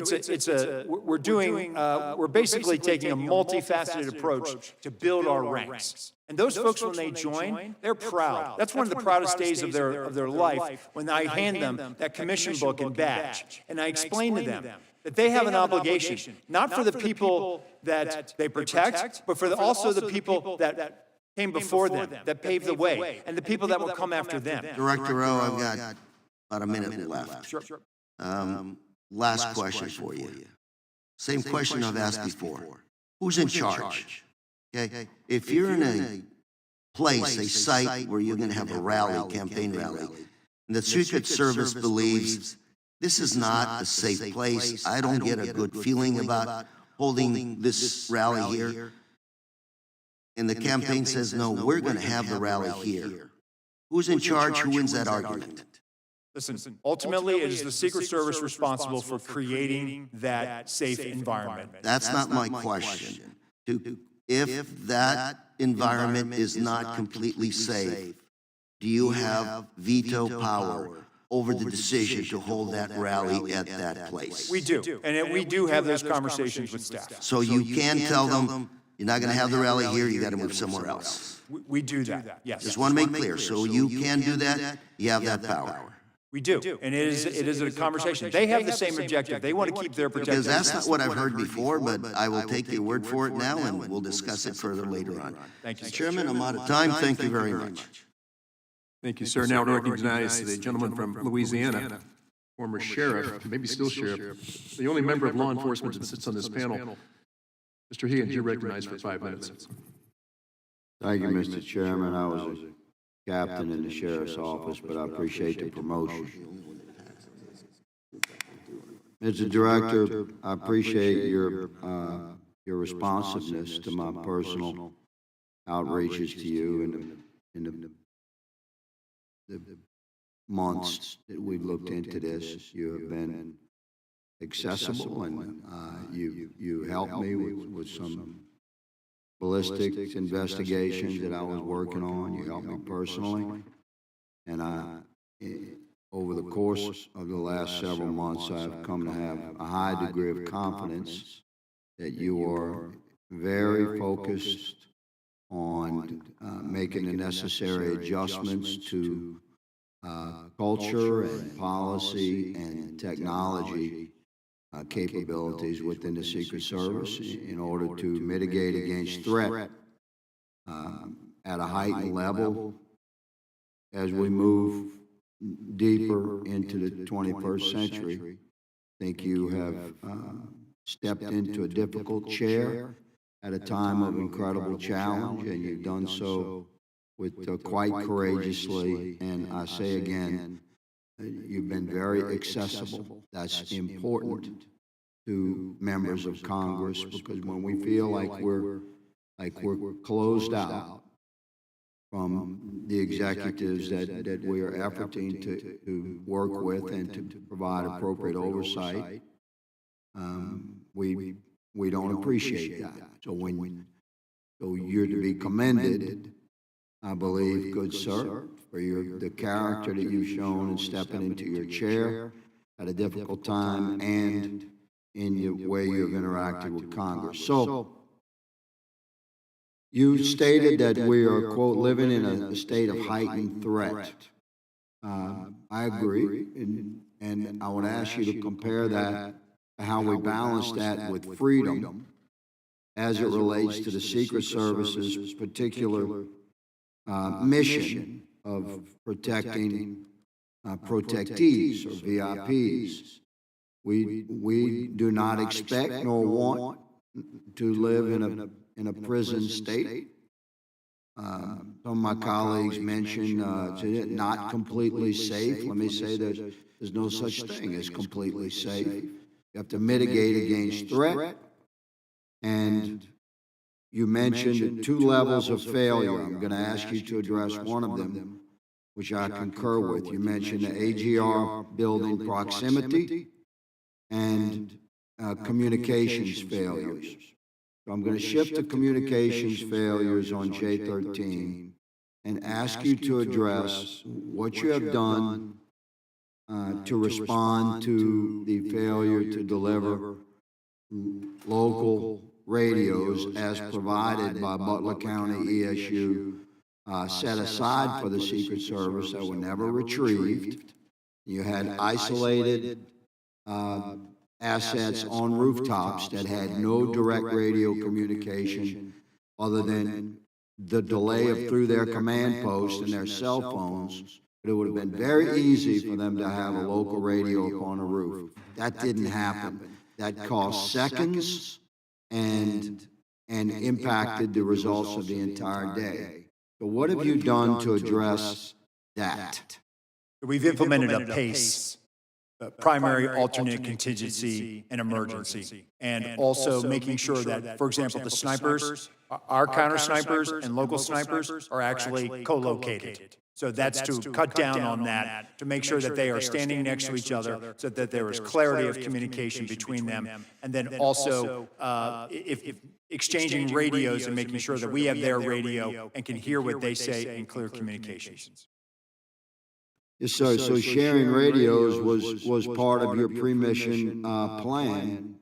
basically taking a multifaceted approach to build our ranks. And those folks, when they join, they're proud. That's one of the proudest days of their life, when I hand them that commission book and badge. And I explain to them that they have an obligation, not for the people that they protect, but for also the people that came before them, that paved the way, and the people that will come after them. Director Rowe, I've got about a minute left. Sure. Last question for you. Same question I've asked before. Who's in charge? Okay. If you're in a place, a site where you're going to have a rally, campaign rally, and the Secret Service believes this is not a safe place, I don't get a good feeling about holding this rally here, and the campaign says, no, we're going to have the rally here. Who's in charge? Who wins that argument? Listen, ultimately, it is the Secret Service responsible for creating that safe environment. That's not my question. If that environment is not completely safe, do you have veto power over the decision to hold that rally at that place? We do, and we do have those conversations with staff. So you can tell them, you're not going to have the rally here, you got to move somewhere else. We do that, yes. Just want to make clear, so you can do that, you have that power. We do, and it is a conversation. They have the same objective. They want to keep their protected. Because that's not what I've heard before, but I will take your word for it now, and we'll discuss it further later on. Thank you, Mr. Chairman, I'm out of time. Thank you very much. Thank you, sir. Now to recognize the gentleman from Louisiana, former sheriff, maybe still sheriff, the only member of law enforcement that sits on this panel. Mr. Higgins, you're recognized for 5 minutes. Thank you, Mr. Chairman. I was a captain in the sheriff's office, but I appreciate the promotion. Mr. Director, I appreciate your responsiveness to my personal outreaches to you in the months that we've looked into this. You have been accessible, and you helped me with some ballistics investigations that I was working on. You helped me personally, and over the course of the last several months, I've come to have a high degree of confidence that you are very focused on making the necessary adjustments to culture and policy and technology capabilities within the Secret Service in order to mitigate against threat at a heightened level as we move deeper into the 21st century. I think you have stepped into a difficult chair at a time of incredible challenge, and you've done so with quite courageously. And I say again, you've been very accessible. That's important to members of Congress, because when we feel like we're closed out from the executives that we are efforting to work with and to provide appropriate oversight, we don't appreciate that. So you're to be commended, I believe, good sir, for the character that you've shown in stepping into your chair at a difficult time and in the way you've interacted with Congress. So you stated that we are, quote, living in a state of heightened threat. I agree, and I would ask you to compare that to how we balance that with freedom as it relates to the Secret Service's particular mission of protecting protectees or VIPs. We do not expect nor want to live in a prison state. Some of my colleagues mentioned not completely safe. Let me say there's no such thing as completely safe. You have to mitigate against threat. And you mentioned 2 levels of failure. I'm going to ask you to address one of them, which I concur with. You mentioned the AGR building proximity and communications failures. So I'm going to shift to communications failures on J13 and ask you to address what you have done to respond to the failure to deliver local radios as provided by Butler County ESU, set aside for the Secret Service that were never retrieved. You had isolated assets on rooftops that had no direct radio communication other than the delay through their command posts and their cell phones. But it would have been very easy for them to have a local radio up on a roof. That didn't happen. That cost seconds and impacted the results of the entire day. So what have you done to address that? We've implemented a PACE, primary, alternate, contingency, and emergency. And also making sure that, for example, the snipers, our counter snipers and local snipers are actually co-located. So that's to cut down on that, to make sure that they are standing next to each other so that there is clarity of communication between them. And then also, if exchanging radios and making sure that we have their radio and can hear what they say in clear communications. Yes, sir. So sharing radios was part of your pre-mission plan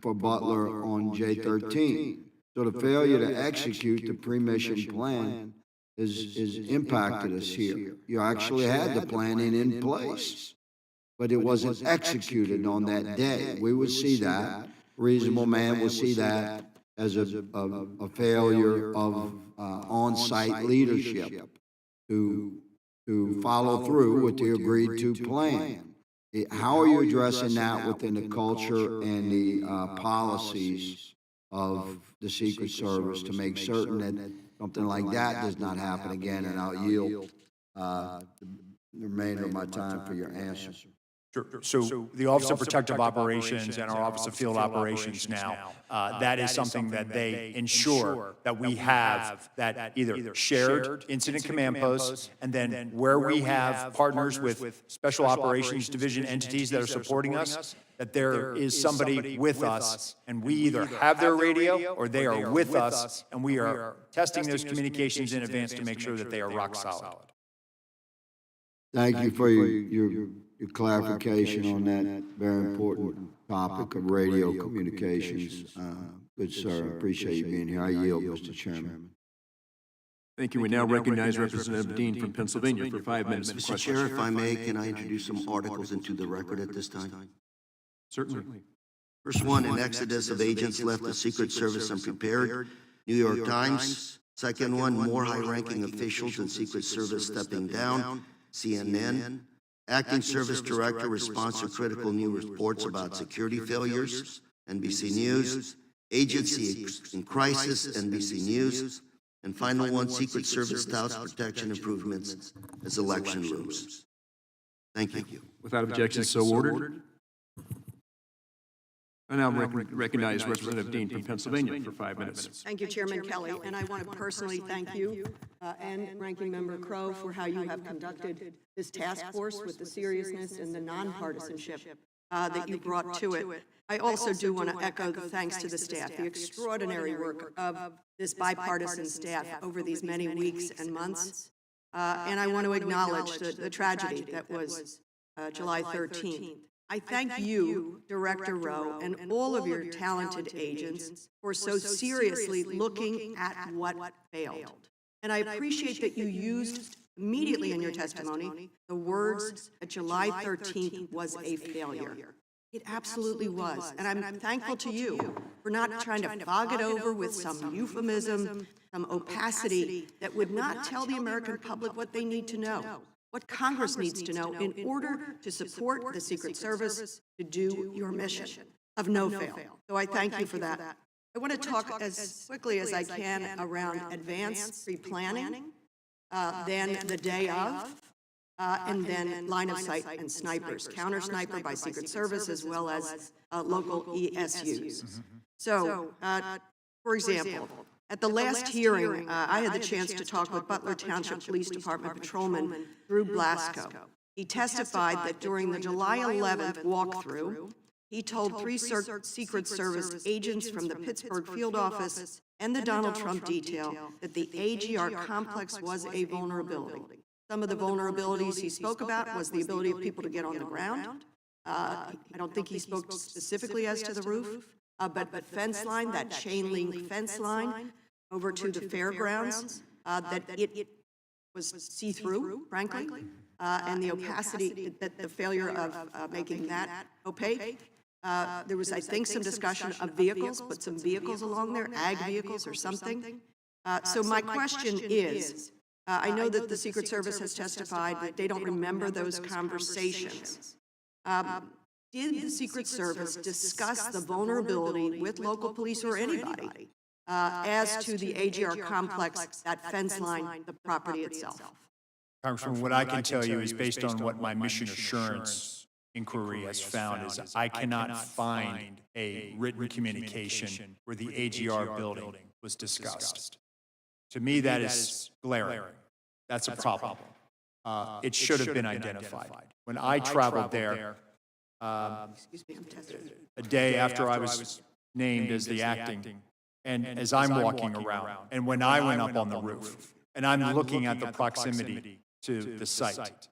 for Butler on J-13. So the failure to execute the pre-mission plan is impacted us here. You actually had the planning in place, but it wasn't executed on that day. We would see that. Reasonable man would see that as a failure of on-site leadership to follow through with the agreed-to plan. How are you addressing that within the culture and the policies of the Secret Service to make certain that something like that does not happen again? And I'll yield the remainder of my time for your answers. Sure. So the Office of Protective Operations and our Office of Field Operations now, that is something that they ensure that we have that either shared incident command posts, and then where we have partners with Special Operations Division entities that are supporting us, that there is somebody with us, and we either have their radio or they are with us, and we are testing those communications in advance to make sure that they are rock solid. Thank you for your clarification on that very important topic of radio communications. Good sir, I appreciate you being here. I yield, Mr. Chairman. Thank you. We now recognize Representative Dean from Pennsylvania for 5 minutes of Mr. questions. Chair, if I may, can I introduce some articles into the record at this time? Certainly. First one, an exodus of agents left the Secret Service unprepared, New York Times. Second one, more high-ranking officials in Secret Service stepping down, CNN. Acting Service Director responds to critical new reports about security failures, NBC News. Agency in crisis, NBC News. And final one, Secret Service touts protection improvements as election looms. Thank you. Without objection, so ordered. I now recognize Representative Dean from Pennsylvania for 5 minutes. Thank you, Chairman Kelly, and I want to personally thank you and Ranking Member Crow for how you have conducted this task force with the seriousness and the nonpartisanship that you brought to it. I also do want to echo the thanks to the staff, the extraordinary work of this bipartisan staff over these many weeks and months. And I want to acknowledge the tragedy that was July 13th. I thank you, Director Rowe, and all of your talented agents for so seriously looking at what failed. And I appreciate that you used immediately in your testimony the words that July 13th was a failure. It absolutely was. And I'm thankful to you for not trying to fog it over with some euphemism, some opacity that would not tell the American public what they need to know, what Congress needs to know in order to support the Secret Service to do your mission of no fail. So I thank you for that. I want to talk as quickly as I can around advanced pre-planning, then the day of, and then line of sight and snipers, counter sniper by Secret Service as well as local ESUs. So, for example, at the last hearing, I had the chance to talk with Butler Township Police Department Patrolman Drew Blasco. He testified that during the July 11th walkthrough, he told 3 Secret Service agents from the Pittsburgh field office and the Donald Trump detail that the AGR complex was a vulnerability. Some of the vulnerabilities he spoke about was the ability of people to get on the ground. I don't think he spoke specifically as to the roof. But the fence line, that chain link fence line over to the fairgrounds, that it was see-through, frankly, and the opacity, that the failure of making that opaque. There was, I think, some discussion of vehicles, but some vehicles along there, ag vehicles or something. So my question is, I know that the Secret Service has testified that they don't remember those conversations. Did the Secret Service discuss the vulnerability with local police or anybody as to the AGR complex, that fence line, the property itself? Congressman, what I can tell you is based on what my mission assurance inquiry has found is I cannot find a written communication where the AGR building was discussed. To me, that is glaring. that's a problem. It should have been identified. When I traveled there, Excuse me, I'm testing. a day after I was named as the acting, and as I'm walking around, and when I went up on the roof, and I'm looking at the proximity to the site,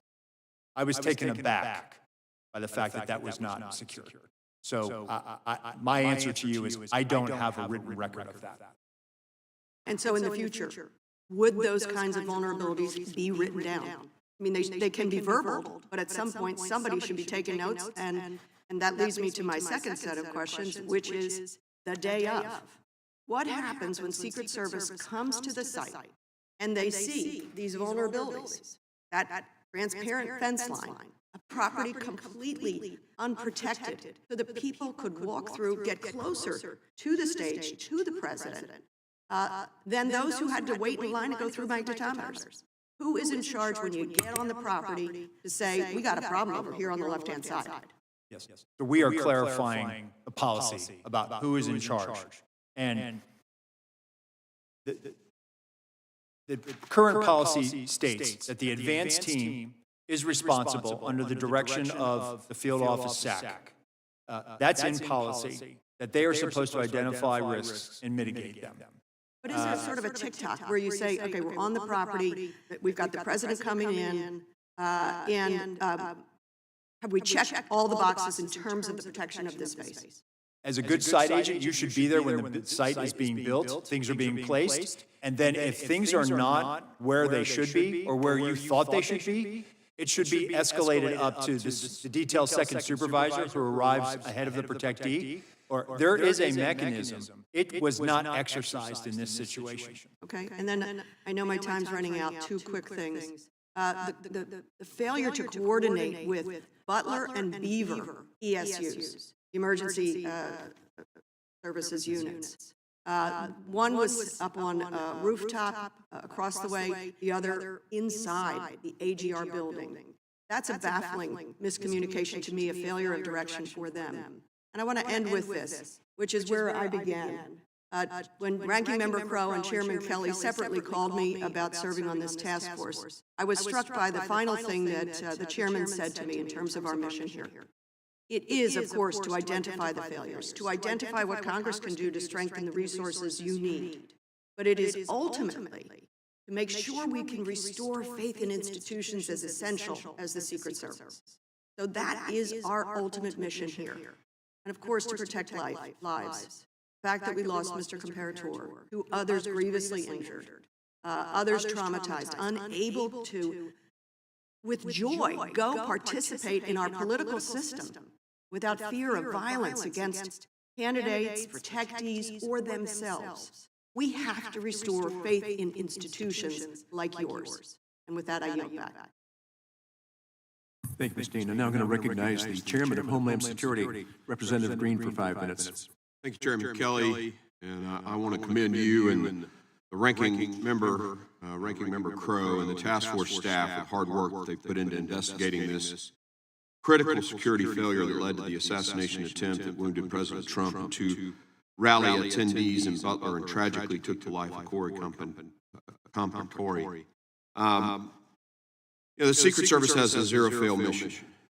I was taken aback by the fact that that was not secure. So my answer to you is I don't have a written record of that. And so in the future, would those kinds of vulnerabilities be written down? I mean, they can be verbal, but at some point, somebody should be taking notes, and that leads me to my second set of questions, which is the day of. What happens when Secret Service comes to the site and they see these vulnerabilities, that transparent fence line, a property completely unprotected, so that people could walk through, get closer to the stage, to the president, than those who had to wait in line to go through magnetometers? Who is in charge when you get on the property to say, we got a problem over here on the left-hand side? Yes. So we are clarifying the policy about who is in charge. And the current policy states that the advance team is responsible under the direction of the field office SAC. That's in policy, that they are supposed to identify risks and mitigate them. But is there sort of a tick-tock where you say, okay, we're on the property, we've got the president coming in, and have we checked all the boxes in terms of the protection of this space? As a good site agent, you should be there when the site is being built, things are being placed, and then if things are not where they should be or where you thought they should be, it should be escalated up to the detail second supervisor who arrives ahead of the protectee. Or there is a mechanism. It was not exercised in this situation. Okay, and then I know my time's running out. Two quick things. The failure to coordinate with Butler and Beaver ESUs, emergency services units. One was up on a rooftop across the way, the other inside the AGR building. That's a baffling miscommunication to me, a failure of direction for them. And I want to end with this, which is where I began. When Ranking Member Crow and Chairman Kelly separately called me about serving on this task force, I was struck by the final thing that the chairman said to me in terms of our mission here. It is, of course, to identify the failures, to identify what Congress can do to strengthen the resources you need. But it is ultimately to make sure we can restore faith in institutions as essential as the Secret Service. So that is our ultimate mission here. And of course, to protect lives. The fact that we lost Mr. Comparator, who others grievously injured, others traumatized, unable to, with joy, go participate in our political system without fear of violence against candidates, protectees, or themselves. We have to restore faith in institutions like yours. And with that, I yield back. Thank you, Ms. Dean. I'm now going to recognize the Chairman of Homeland Security, Representative Green, for 5 minutes. Thank you, Chairman Kelly, and I want to commend you and the Ranking Member Crow and the task force staff for hard work that they've put into investigating this critical security failure that led to the assassination attempt that wounded President Trump and 2 rally attendees in Butler and tragically took the life of Corey Comparator. The Secret Service has a zero-fail mission.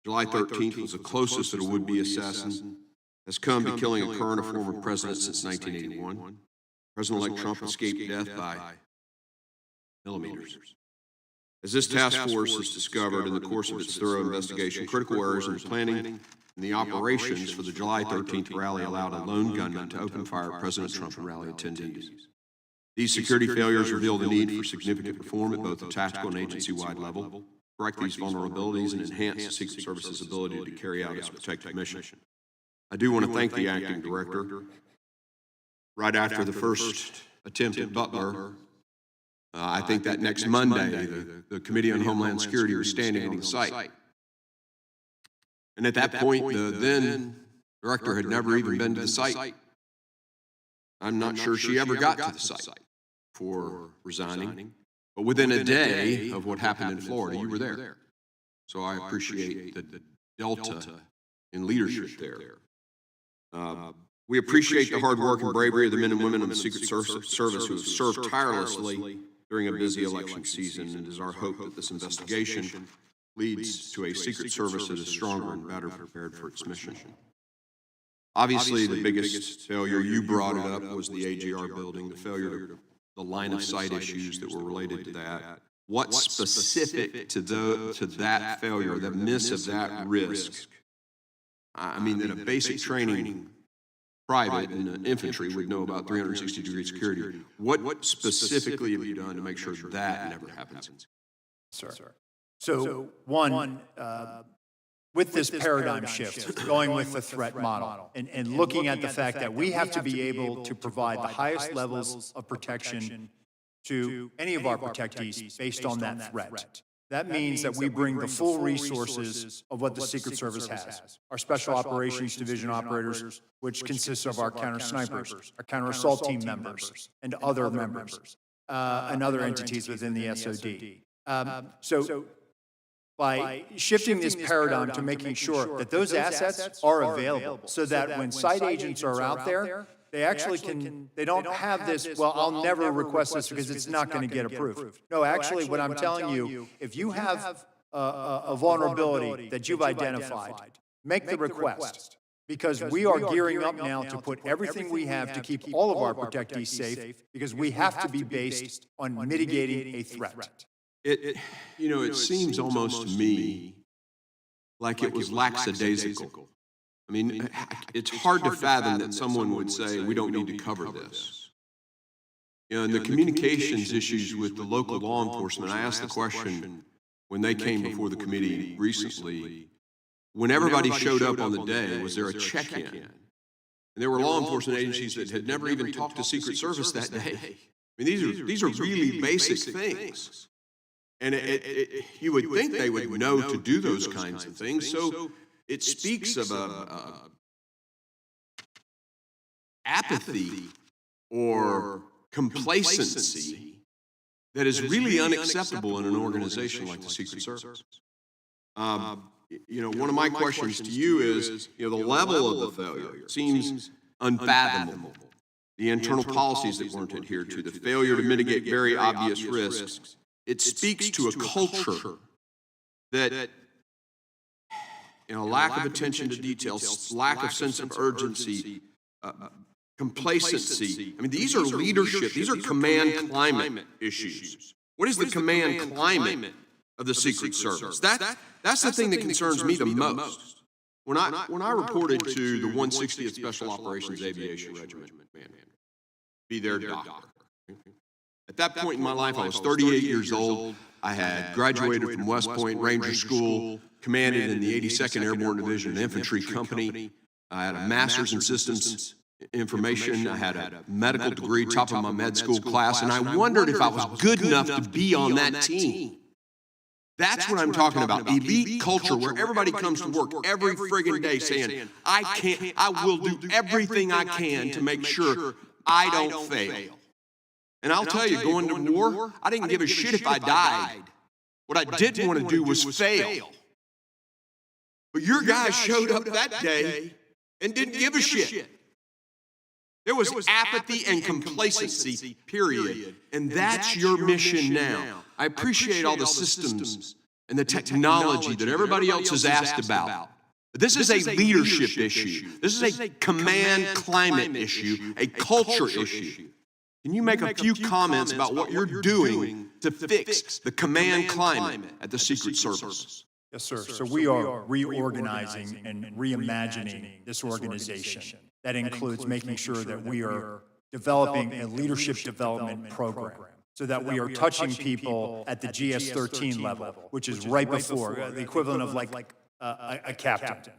July 13th was the closest that a would-be assassin has come to killing a current or former president since 1981. President-elect Trump escaped death by millimeters. As this task force has discovered in the course of its thorough investigation, critical errors in the planning and the operations for the July 13th rally allowed a lone gunman to open fire at President Trump and rally attendees. These security failures reveal the need for significant reform at both the tactical and agency-wide level, correct these vulnerabilities, and enhance the Secret Service's ability to carry out its protective mission. I do want to thank the acting director. Right after the first attempt at Butler, I think that next Monday, the Committee on Homeland Security was standing on the site. And at that point, the then director had never even been to the site. I'm not sure she ever got to the site before resigning. But within a day of what happened in Florida, you were there. So I appreciate the delta in leadership there. We appreciate the hard work and bravery of the men and women of the Secret Service who have served tirelessly during a busy election season, and it is our hope that this investigation leads to a Secret Service that is stronger and better prepared for its mission. Obviously, the biggest failure, you brought it up, was the AGR building, the failure, the line of sight issues that were related to that. What's specific to that failure, the miss of that risk? I mean, that a basic training private in infantry would know about 360-degree security. What specifically have you done to make sure that never happens? Sir. So one, with this paradigm shift, going with the threat model, and looking at the fact that we have to be able to provide the highest levels of protection to any of our protectees based on that threat. That means that we bring the full resources of what the Secret Service has. Our Special Operations Division operators, which consists of our counter snipers, our counter assault team members, and other members, and other entities within the SOD. So by shifting this paradigm to making sure that those assets are available so that when site agents are out there, they actually they don't have this, well, I'll never request this because it's not going to get approved. No, actually, what I'm telling you, if you have a vulnerability that you've identified, make the request, because we are gearing up now to put everything we have to keep all of our protectees safe, because we have to be based on mitigating a threat. It seems almost to me like it was lackadaisical. I mean, it's hard to fathom that someone would say, we don't need to cover this. And the communications issues with the local law enforcement, I asked the question when they came before the committee recently, when everybody showed up on the day, was there a check-in? And there were law enforcement agencies that had never even talked to Secret Service that day. I mean, these are really basic things. And you would think they would know to do those kinds of things. So it speaks of apathy or complacency that is really unacceptable in an organization like the Secret Service. One of my questions to you is, the level of the failure seems unfathomable. The internal policies that weren't adhered to, the failure to mitigate very obvious risks. It speaks to a culture that, lack of attention to details, lack of sense of urgency, complacency. I mean, these are leadership, these are command climate issues. What is the command climate of the Secret Service? That's the thing that concerns me the most. When I reported to the 160th Special Operations Aviation Regiment, be their doctor. At that point in my life, I was 38 years old. I had graduated from West Point Ranger School, commanded in the 82nd Airborne Division Infantry Company. I had a master's in systems information. I had a medical degree, top of my med school class, and I wondered if I was good enough to be on that team. That's what I'm talking about, elite culture where everybody comes to work every friggin' day saying, I will do everything I can to make sure I don't fail. And I'll tell you, going to war, I didn't give a shit if I died. What I didn't want to do was fail. But your guys showed up that day and didn't give a shit. There was apathy and complacency, period. And that's your mission now. I appreciate all the systems and the technology that everybody else has asked about. But this is a leadership issue. This is a command climate issue, a culture issue. Can you make a few comments about what you're doing to fix the command climate at the Secret Service? Yes, sir. So we are reorganizing and reimagining this organization. That includes making sure that we are developing a leadership development program so that we are touching people at the GS-13 level, which is right before, the equivalent of like a captain.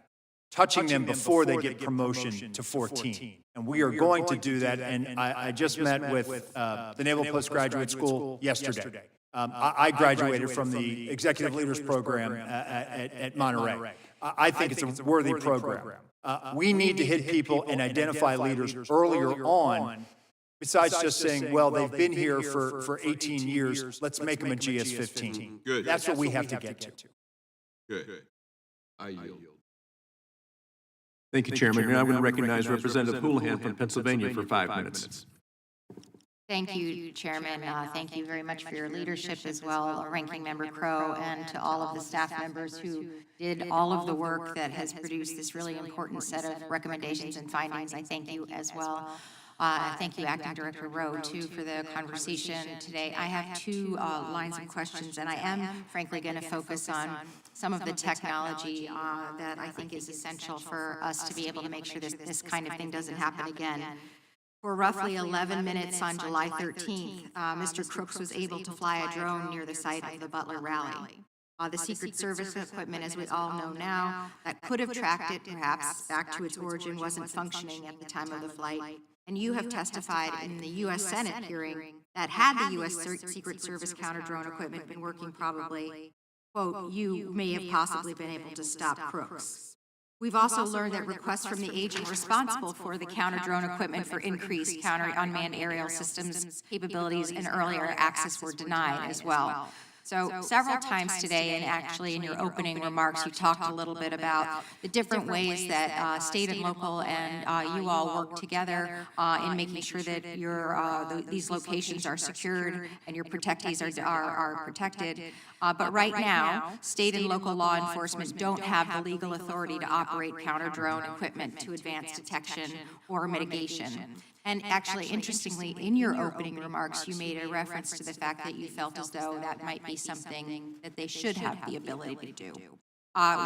Touching them before they get promotion to 14. And we are going to do that, and I just met with the Naval Postgraduate School yesterday. I graduated from the Executive Leaders Program at Monterey. I think it's a worthy program. We need to hit people and identify leaders earlier on, besides just saying, well, they've been here for 18 years, let's make them a GS-15. Good. That's what we have to get to. Good. I yield. Thank you, Chairman. Now I'm going to recognize Representative Houlihan from Pennsylvania for 5 minutes. Thank you, Chairman. Thank you very much for your leadership as well, Ranking Member Crow, and to all of the staff members who did all of the work that has produced this really important set of recommendations and findings. I thank you as well. Thank you, Acting Director Rowe, too, for the conversation today. I have two lines of questions, and I am frankly going to focus on some of the technology that I think is essential for us to be able to make sure this kind of thing doesn't happen again. For roughly 11 minutes on July 13th, Mr. Crooks was able to fly a drone near the site of the Butler rally. The Secret Service equipment, as we all know now, that could have tracked it perhaps back to its origin wasn't functioning at the time of the flight. And you have testified in the U.S. Senate hearing that had the U.S. Secret Service counter-drone equipment been working probably, quote, you may have possibly been able to stop Crooks. We've also learned that requests from the agent responsible for the counter-drone equipment for increased counter-unmanned aerial systems capabilities and earlier access were denied as well. So several times today, and actually in your opening remarks, you talked a little bit about the different ways that state and local and you all work together in making sure that your these locations are secured and your protectees are protected. But right now, state and local law enforcement don't have the legal authority to operate counter-drone equipment to advance detection or mitigation. And actually, interestingly, in your opening remarks, you made a reference to the fact that you felt as though that might be something that they should have the ability to do.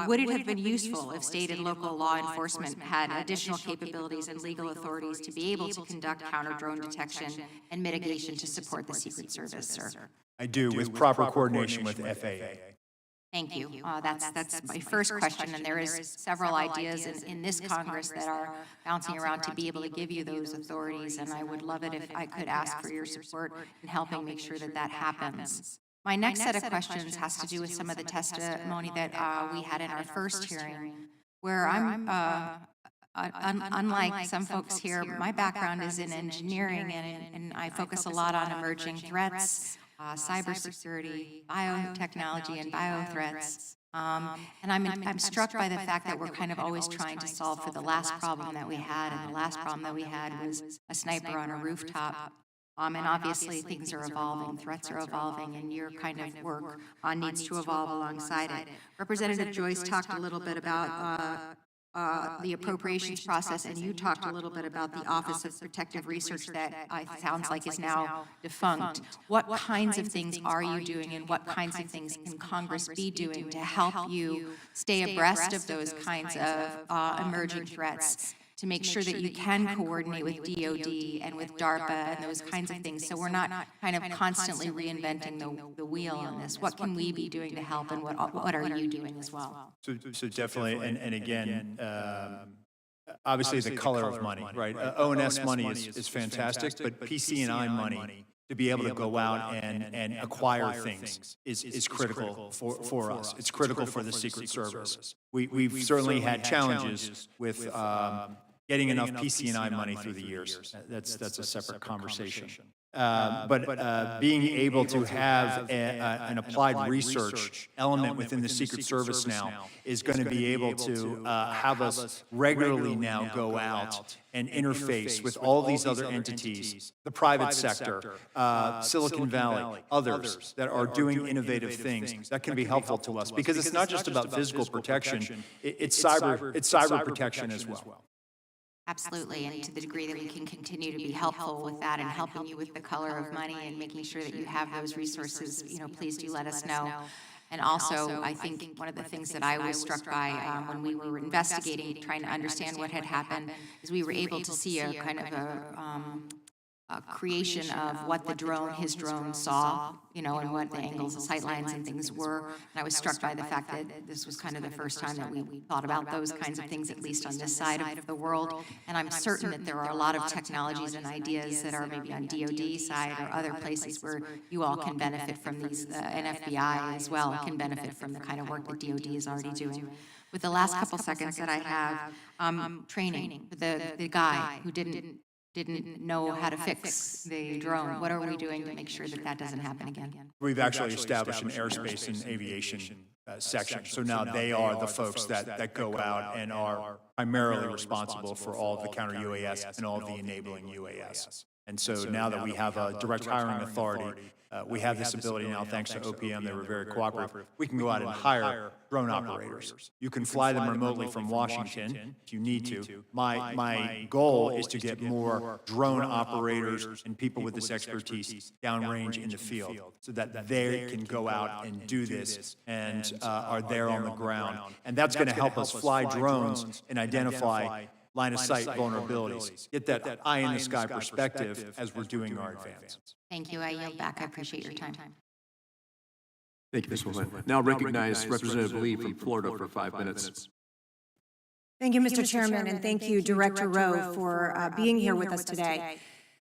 Would it have been useful if state and local law enforcement had additional capabilities and legal authorities to be able to conduct counter-drone detection and mitigation to support the Secret Service, sir? I do, with proper coordination with FAA. Thank you. That's my first question, and there is several ideas in this Congress that are bouncing around to be able to give you those authorities, and I would love it if I could ask for your support in helping make sure that that happens. My next set of questions has to do with some of the testimony that we had in our first hearing, where I'm, unlike some folks here, my background is in engineering, and I focus a lot on emerging threats, cybersecurity, biotechnology, and biothreats. And I'm struck by the fact that we're kind of always trying to solve for the last problem that we had, and the last problem that we had was a sniper on a rooftop. And obviously things are evolving, threats are evolving, and your kind of work needs to evolve alongside it. Representative Joyce talked a little bit about the appropriations process, and you talked a little bit about the Office of Protective Research that sounds like is now defunct. What kinds of things are you doing, and what kinds of things can Congress be doing to help you stay abreast of those kinds of emerging threats, to make sure that you can coordinate with DOD and with DARPA and those kinds of things, so we're not kind of constantly reinventing the wheel on this? What can we be doing to help, and what are you doing as well? So definitely, and again, obviously the color of money, right? O&S money is fantastic, but PC&I money, to be able to go out and acquire things is critical for us. It's critical for the Secret Service. We've certainly had challenges with getting enough PC&I money through the years. That's a separate conversation. But being able to have an applied research element within the Secret Service now is going to be able to have us regularly now go out and interface with all these other entities, the private sector, Silicon Valley, others that are doing innovative things that can be helpful to us, because it's not just about physical protection, it's cyber protection as well. Absolutely, and to the degree that we can continue to be helpful with that and helping you with the color of money and making sure that you have those resources, please do let us know. And also, I think one of the things that I was struck by when we were investigating, trying to understand what had happened, is we were able to see a kind of a creation of what his drone saw, and what the angles, the sight lines and things were. And I was struck by the fact that this was kind of the first time that we thought about those kinds of things, at least on this side of the world. And I'm certain that there are a lot of technologies and ideas that are maybe on DOD side or other places where you all can benefit from these, and FBI as well can benefit from the kind of work that DOD is already doing. With the last couple seconds that I have, training, the guy who didn't know how to fix the drone. What are we doing to make sure that that doesn't happen again? We've actually established an airspace and aviation section. So now they are the folks that go out and are primarily responsible for all of the counter-UAS and all of the enabling UAS. And so now that we have a direct hiring authority, we have this ability now, thanks to OPM, they were very cooperative. We can go out and hire drone operators. You can fly them remotely from Washington if you need to. My goal is to get more drone operators and people with this expertise downrange in the field so that they can go out and do this and are there on the ground. And that's going to help us fly drones and identify line-of-sight vulnerabilities. Get that eye-in-the-sky perspective as we're doing our advance. Thank you. I yield back. I appreciate your time. Thank you, Ms. Wilson. Now recognize Representative Lee from Florida for 5 minutes. Thank you, Mr. Chairman, and thank you, Director Rowe, for being here with us today.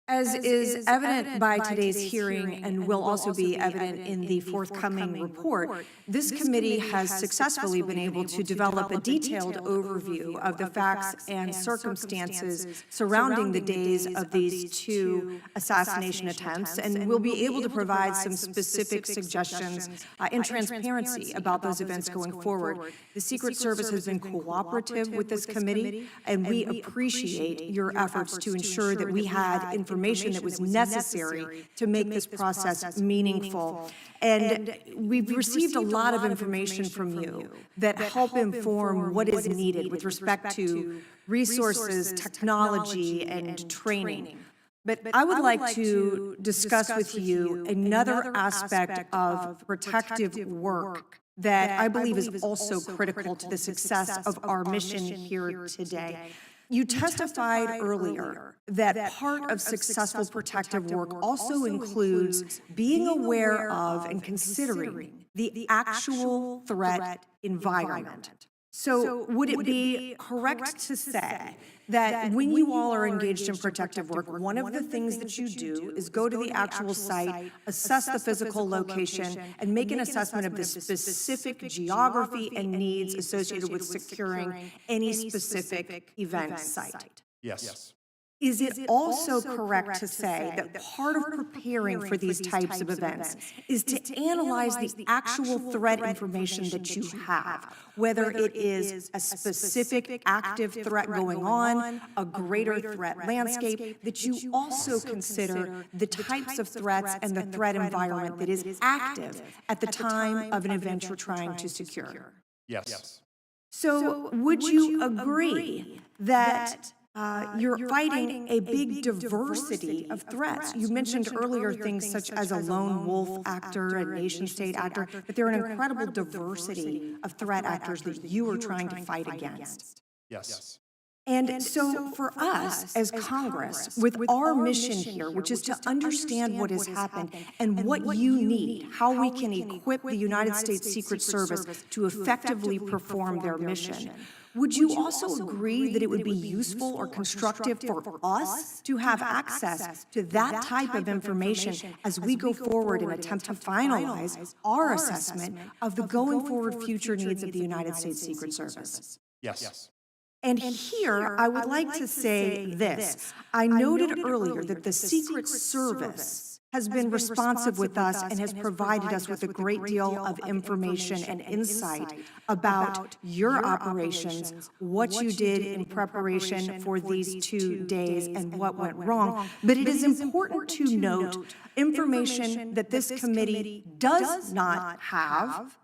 As is evident by today's hearing and will also be evident in the forthcoming report, this committee has successfully been able to develop a detailed overview of the facts and circumstances surrounding the days of these two assassination attempts, and will be able to provide some specific suggestions and transparency about those events going forward. The Secret Service has been cooperative with this committee, and we appreciate your efforts to ensure that we had information that was necessary to make this process meaningful. And we've received a lot of information from you that help inform what is needed with respect to resources, technology, and training. But I would like to discuss with you another aspect of protective work that I believe is also critical to the success of our mission here today. You testified earlier that part of successful protective work also includes being aware of and considering the actual threat environment. So would it be correct to say that when you all are engaged in protective work, one of the things that you do is go to the actual site, assess the physical location, and make an assessment of the specific geography and needs associated with securing any specific event site? Yes. Is it also correct to say that part of preparing for these types of events is to analyze the actual threat information that you have, whether it is a specific active threat going on, a greater threat landscape, that you also consider the types of threats and the threat environment that is active at the time of an event you're trying to secure? Yes. So would you agree that you're fighting a big diversity of threats? You mentioned earlier things such as a lone wolf actor, a nation-state actor, but there are an incredible diversity of threat actors that you are trying to fight against. Yes. And so for us as Congress, with our mission here, which is to understand what has happened and what you need, how we can equip the United States Secret Service to effectively perform their mission, would you also agree that it would be useful or constructive for us to have access to that type of information as we go forward and attempt to finalize our assessment of the going forward future needs of the United States Secret Service? Yes. And here, I would like to say this. I noted earlier that the Secret Service has been responsive with us and has provided us with a great deal of information and insight about your operations, what you did in preparation for these 2 days, and what went wrong. But it is important to note information that this committee does not have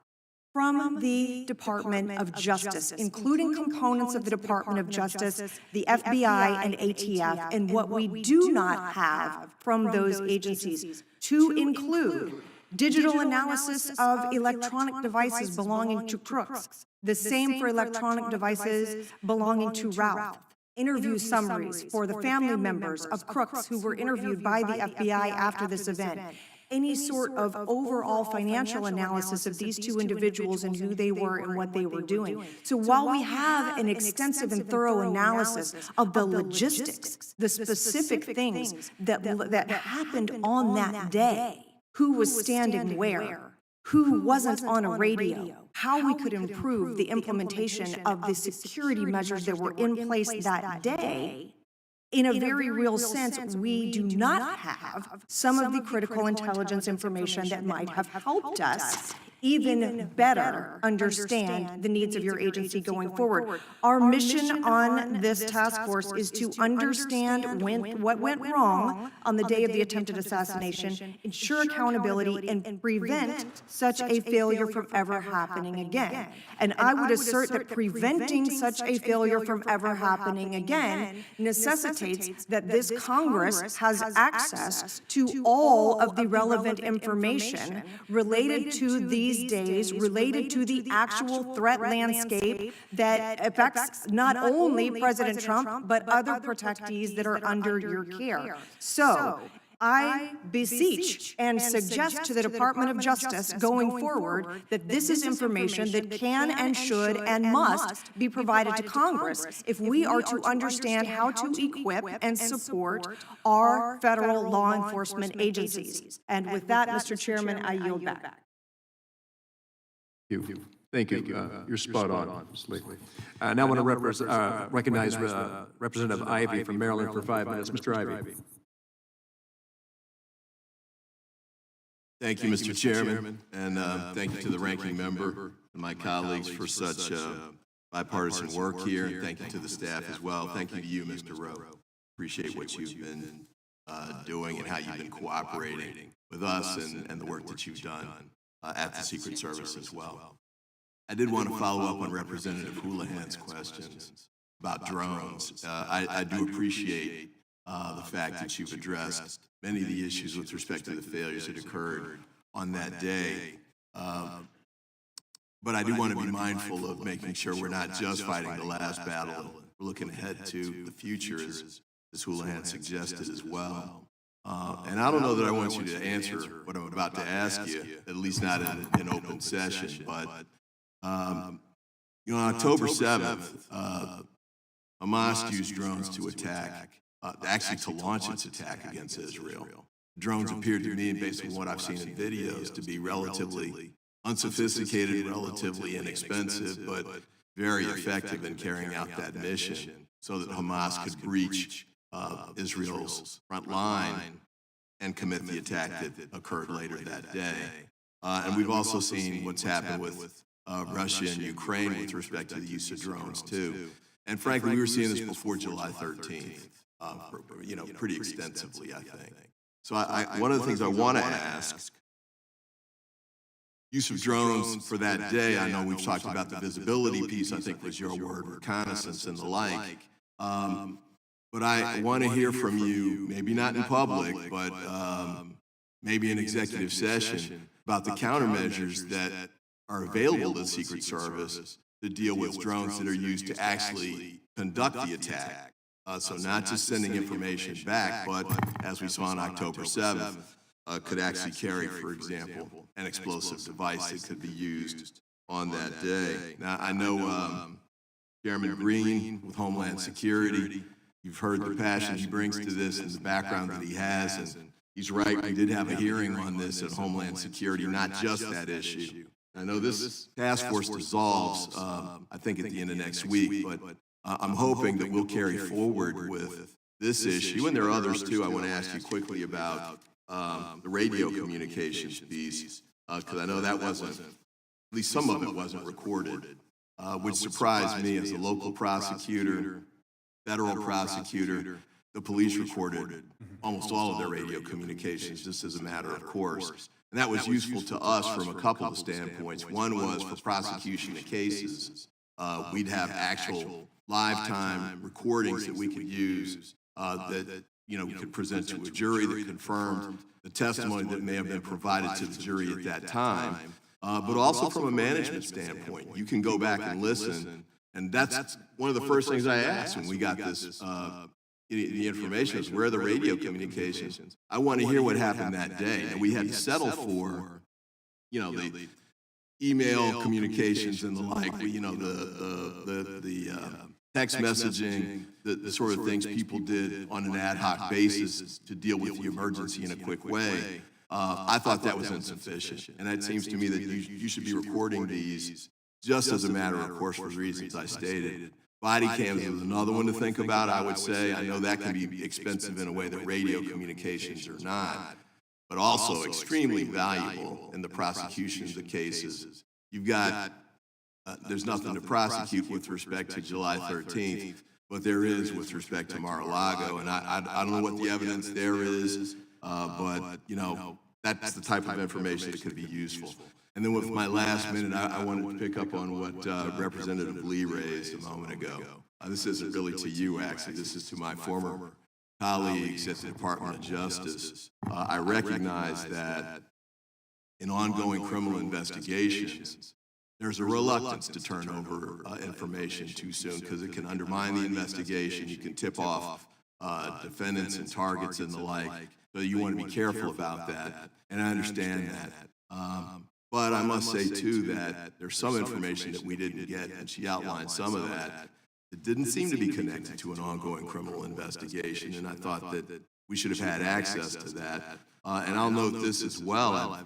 from the Department of Justice, including components of the Department of Justice, the FBI, and ATF, and what we do not have from those agencies, to include digital analysis of electronic devices belonging to crooks, the same for electronic devices belonging to Ralph, interview summaries for the family members of crooks who were interviewed by the FBI after this event, any sort of overall financial analysis of these two individuals and who they were and what they were doing. So while we have an extensive and thorough analysis of the logistics, the specific things that happened on that day, who was standing where, who wasn't on a radio, how we could improve the implementation of the security measures that were in place that day, in a very real sense, we do not have some of the critical intelligence information that might have helped us even better understand the needs of your agency going forward. Our mission on this task force is to understand what went wrong on the day of the attempted assassination, ensure accountability, and prevent such a failure from ever happening again. And I would assert that preventing such a failure from ever happening again necessitates that this Congress has access to all of the relevant information related to these days, related to the actual threat landscape that affects not only President Trump, but other protectees that are under your care. So, I beseech and suggest to the Department of Justice going forward that this is information that can and should and must be provided to Congress if we are to understand how to equip and support our federal law enforcement agencies. And with that, Mr. Chairman, I yield back. Thank you. You're spot on, Ms. Lee. Now I want to recognize Representative Ivey from Maryland for 5 minutes. Mr. Ivey. Thank you, Mr. Chairman, and thank you to the ranking member and my colleagues for such bipartisan work here, and thank you to the staff as well. Thank you to you, Mr. Rowe. Appreciate what you've been doing and how you've been cooperating with us and the work that you've done at the Secret Service as well. I did want to follow up on Representative Houlihan's questions about drones. I do appreciate the fact that you've addressed many of the issues with respect to the failures that occurred on that day. But I do want to be mindful of making sure we're not just fighting the last battle. We're looking ahead to the future, as Houlihan suggested as well. And I don't know that I want you to answer what I'm about to ask you, at least not in open session, but on October 7th, Hamas used drones to attack, actually to launch its attack against Israel. Drones appeared to me, based on what I've seen in videos, to be relatively unsophisticated, relatively inexpensive, but very effective in carrying out that mission so that Hamas could breach Israel's front line and commit the attack that occurred later that day. And we've also seen what's happened with Russia and Ukraine with respect to the use of drones, too. And frankly, we were seeing this before July 13th, pretty extensively, I think. So one of the things I want to ask, use of drones for that day, I know we've talked about the visibility piece, I think was your word, reconnaissance and the like. But I want to hear from you, maybe not in public, but maybe in executive session, about the countermeasures that are available to the Secret Service to deal with drones that are used to actually conduct the attack. So not just sending information back, but as we saw on October 7th, could actually carry, for example, an explosive device that could be used on that day. Now, I know Chairman Green with Homeland Security, you've heard the passion he brings to this and the background that he has, and he's right, we did have a hearing on this at Homeland Security, not just that issue. I know this task force dissolves, I think, at the end of next week, but I'm hoping that we'll carry forward with this issue, and there are others too. I want to ask you quickly about the radio communications piece, because I know that wasn't, at least some of it wasn't recorded, which surprised me as a local prosecutor, federal prosecutor. The police recorded almost all of their radio communications just as a matter of course. And that was useful to us from a couple of standpoints. One was for prosecution of cases. We'd have actual live time recordings that we could use that we could present to a jury that confirmed the testimony that may have been provided to the jury at that time. But also from a management standpoint, you can go back and listen. And that's one of the first things I asked when we got this, the information is where are the radio communications? I want to hear what happened that day. And we had to settle for, the email communications and the like, the text messaging, the sort of things people did on an ad hoc basis to deal with the emergency in a quick way. I thought that was insufficient. And it seems to me that you should be recording these just as a matter of course for the reasons I stated. Body cams is another one to think about, I would say. I know that can be expensive in a way that radio communications are not. but also extremely valuable in the prosecution of the cases. You've got, there's nothing to prosecute with respect to July 13th, but there is with respect to Mar-a-Lago, and I don't know what the evidence there is, but, you know, that's the type of information that could be useful. And then with my last minute, I wanted to pick up on what Representative Lee raised a moment ago. This isn't really to you, actually. This is to my former colleagues at the Department of Justice. I recognize that in ongoing criminal investigations, there's a reluctance to turn over information too soon because it can undermine the investigation. You can tip off defendants and targets and the like. So you want to be careful about that, and I understand that. But I must say, too, that there's some information that we didn't get, and she outlined some of that. It didn't seem to be connected to an ongoing criminal investigation, and I thought that we should have had access to that. And I'll note this as well.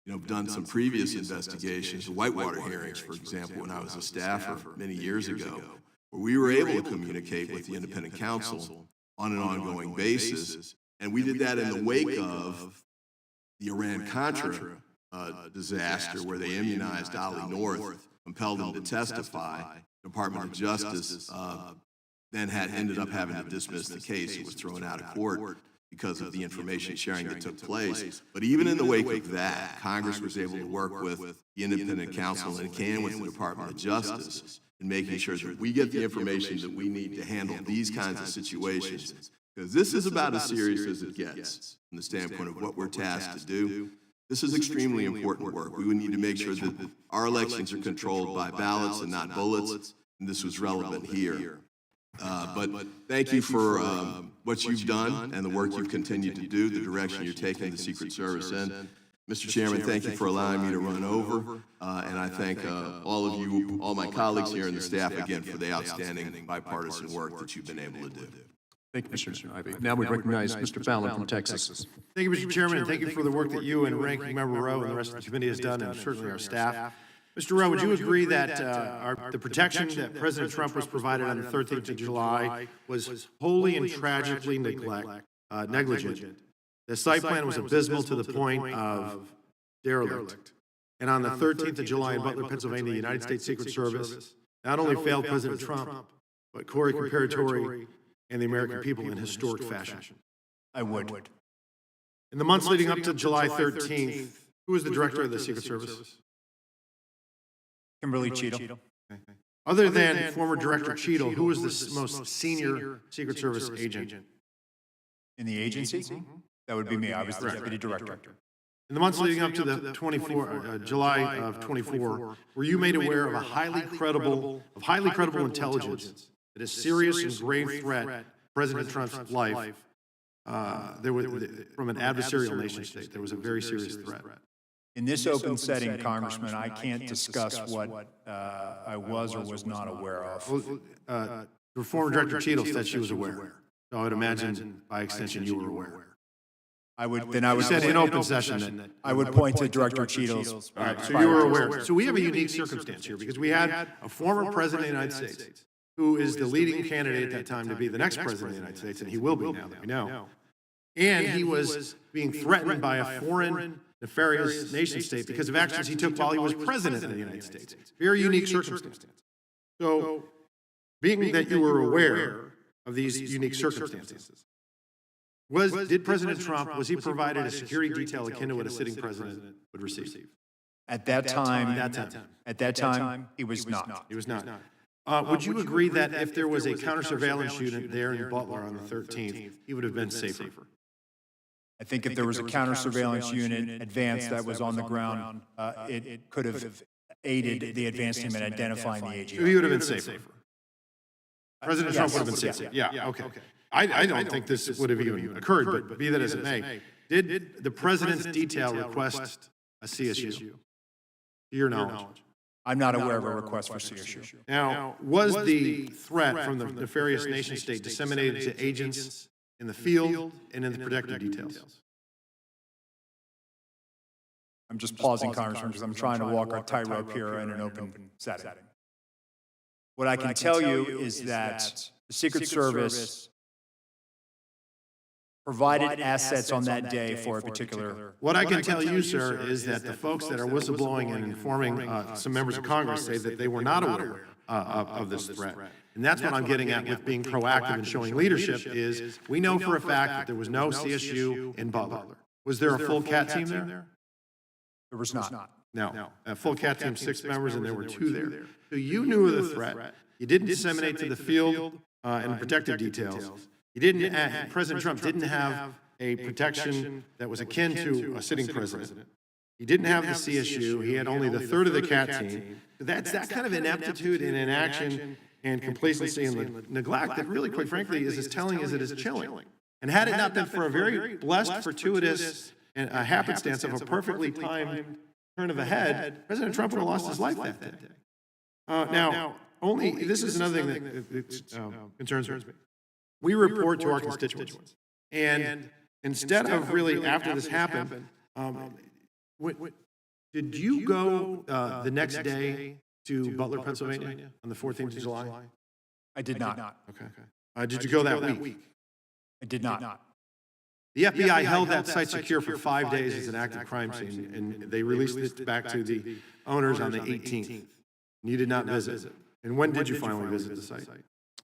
I've done some previous investigations, the Whitewater hearings, for example, when I was a staffer many years ago, where we were able to communicate with the independent counsel on an ongoing basis. And we did that in the wake of the Iran-Contra disaster, where they immunized Ali North, compelled him to testify. The Department of Justice then ended up having to dismiss the case. It was thrown out of court because of the information sharing that took place. But even in the wake of that, Congress was able to work with the independent counsel and can with the Department of Justice in making sure that we get the information that we need to handle these kinds of situations. Because this is about as serious as it gets from the standpoint of what we're tasked to do. This is extremely important work. We would need to make sure that our elections are controlled by ballots and not bullets, and this was relevant here. But thank you for what you've done and the work you've continued to do, the direction you're taking the Secret Service in. Mr. Chairman, thank you for allowing me to run over, and I thank all of you, all my colleagues here and the staff again for the outstanding bipartisan work that you've been able to do. Thank you, Mr. Ivey. Now we recognize Mr. Fallon from Texas. Thank you, Mr. Chairman, and thank you for the work that you and Ranking Member Rowe and the rest of the committee has done, and certainly our staff. Mr. Rowe, would you agree that the protection that President Trump was provided on the 13th of July was wholly and tragically negligent? The site plan was abysmal to the point of derelict. And on the 13th of July in Butler, Pennsylvania, the United States Secret Service not only failed President Trump, but Corey Comparatori and the American people in historic fashion. I would. In the months leading up to July 13th, who was the director of the Secret Service? Kimberly Cheadle. Other than former Director Cheadle, who was the most senior Secret Service agent? In the agency? That would be me. I was the deputy director. In the months leading up to the July of 24, were you made aware of highly credible intelligence that a serious and grave threat to President Trump's life from an adversarial nation state? There was a very serious threat. In this open setting, Congressman, I can't discuss what I was or was not aware of. The former Director Cheadle said she was aware. So I would imagine, by extension, you were aware. I would said in open session that I would point to Director Cheadle's. All right, so you were aware. So we have a unique circumstance here because we had a former president of the United States who is the leading candidate at that time to be the next president of the United States, and he will be now that we know. And he was being threatened by a foreign nefarious nation state because of actions he took while he was president of the United States. Very unique circumstance. So, being that you were aware of these unique circumstances, did President Trump, was he provided a security detail akin to what a sitting president would receive? At that time, he was not. He was not. Would you agree that if there was a counter-surveillance unit there in Butler on the 13th, he would have been safer? I think if there was a counter-surveillance unit advance that was on the ground, it could have aided the advance team in identifying the AG. So he would have been safer. President Trump would have been safer. Yeah, okay. I don't think this would have even occurred, but be that as it may, did the president's detail request a CSU, to your knowledge? I'm not aware of a request for CSU. Now, was the threat from the nefarious nation state disseminated to agents in the field and in the protective details? I'm just pausing, Congressman, because I'm trying to walk a tightrope here in an open setting. What I can tell you is that the Secret Service provided assets on that day for a particular. What I can tell you, sir, is that the folks that are whistleblowing and informing some members of Congress say that they were not aware of this threat. And that's what I'm getting at with being proactive and showing leadership is we know for a fact that there was no CSU in Butler. Was there a full CAT team there? There was not. No. A full CAT team, 6 members, and there were 2 there. So you knew of the threat. You didn't disseminate to the field and protective details. You didn't. President Trump didn't have a protection that was akin to a sitting president. He didn't have the CSU. He had only the third of the CAT team. That's that kind of ineptitude and inaction and complacency and neglect that really, quite frankly, is as telling as it is chilling. And had it not been for a very blessed, fortuitous, and a happenstance of a perfectly timed turn of a head, President Trump would have lost his life that day. Now, this is another thing that concerns me. We report to our constituents. And instead of really, after this happened, did you go the next day to Butler, Pennsylvania on the 14th of July? I did not. Okay. Did you go that week? I did not. The FBI held that site secure for 5 days as an active crime scene, and they released it back to the owners on the 18th. And you did not visit. And when did you finally visit the site?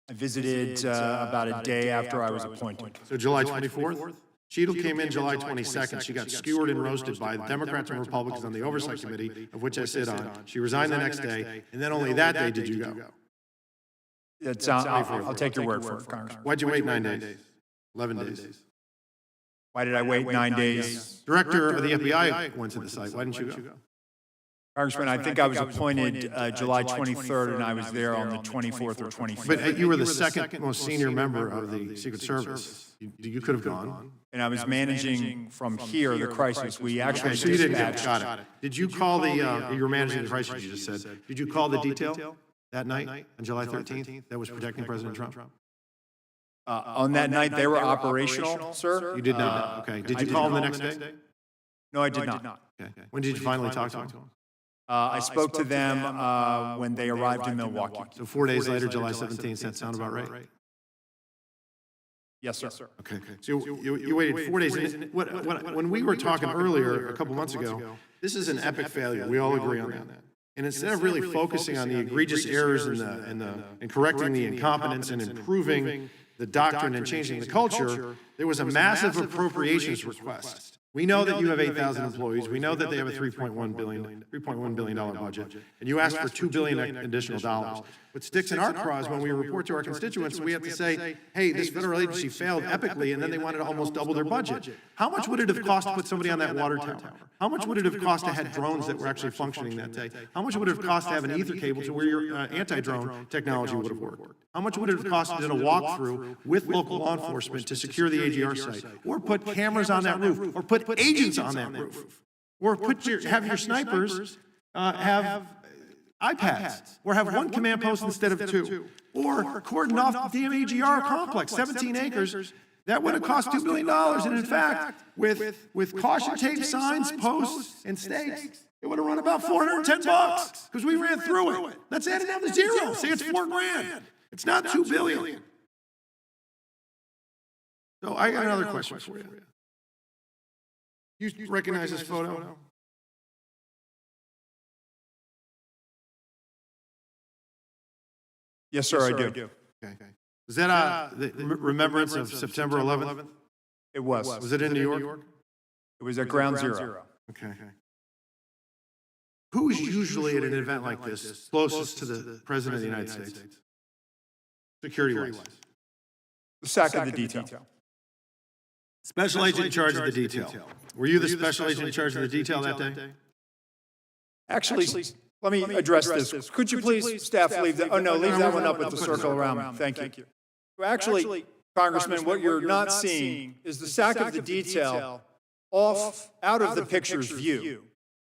I visited about a day after I was appointed. So July 24th? Cheadle came in July 22nd. She got skewered and roasted by Democrats and Republicans on the Oversight Committee, of which I sit on. She resigned the next day, and then only that day did you go. I'll take your word for it, Congressman. Why'd you wait 9 days? 11 days. Why did I wait 9 days? Director of the FBI went to the site. Why didn't you go? Congressman, I think I was appointed July 23rd, and I was there on the 24th or 25th. But you were the second most senior member of the Secret Service. You could have gone. And I was managing from here the crisis. We actually So you didn't dispatched. got it. Did you call the, you were managing the crisis, you just said. Did you call the detail that night on July 13th that was protecting President Trump? On that night, they were operational, sir? You did not. Okay. Did you call them the next day? No, I did not. Okay. When did you finally talk to them? I spoke to them when they arrived in Milwaukee. So 4 days later, July 17th, does that sound about right? Yes, sir. Okay. So you waited 4 days. And when we were talking earlier, a couple months ago, this is an epic failure. We all agree on that. And instead of really focusing on the egregious errors and correcting the incompetence and improving the doctrine and changing the culture, there was a massive appropriations request. We know that you have 8,000 employees. We know that they have a $3.1 billion budget, and you asked for $2 billion additional dollars. What sticks in our craws when we report to our constituents, we have to say, hey, this federal agency failed epically, and then they wanted to almost double their budget. How much would it have cost to put somebody on that water tower? How much would it have cost to have drones that were actually functioning that day? How much would it have cost to have an ether cable to where your anti-drone technology would have worked? How much would it have cost to do a walkthrough with local law enforcement to secure the AGR site? Or put cameras on that roof? Or put agents on that roof? Or have your snipers have iPads? Or have one command post instead of 2? Or cordon off the damn AGR complex, 17 acres. That would have cost $2 billion. And in fact, with caution tape signs, posts, and stakes, it would have run about $410 because we ran through it. Let's add it down to zero. Say it's $4 grand. It's not $2 billion. So I got another question for you. You recognize this photo? Yes, sir, I do. Okay. Is that the remembrance of September 11th? It was. Was it in New York? It was at Ground Zero. Okay. Who's usually at an event like this closest to the President of the United States? Security-wise. The SAC of the detail. Special agent in charge of the detail. Were you the special agent in charge of the detail that day? Actually, let me address this. Could you please, staff, leave that? Oh, no, leave that one up with the circle around. Thank you. Well, actually, Congressman, what you're not seeing is the SAC of the detail out of the picture's view.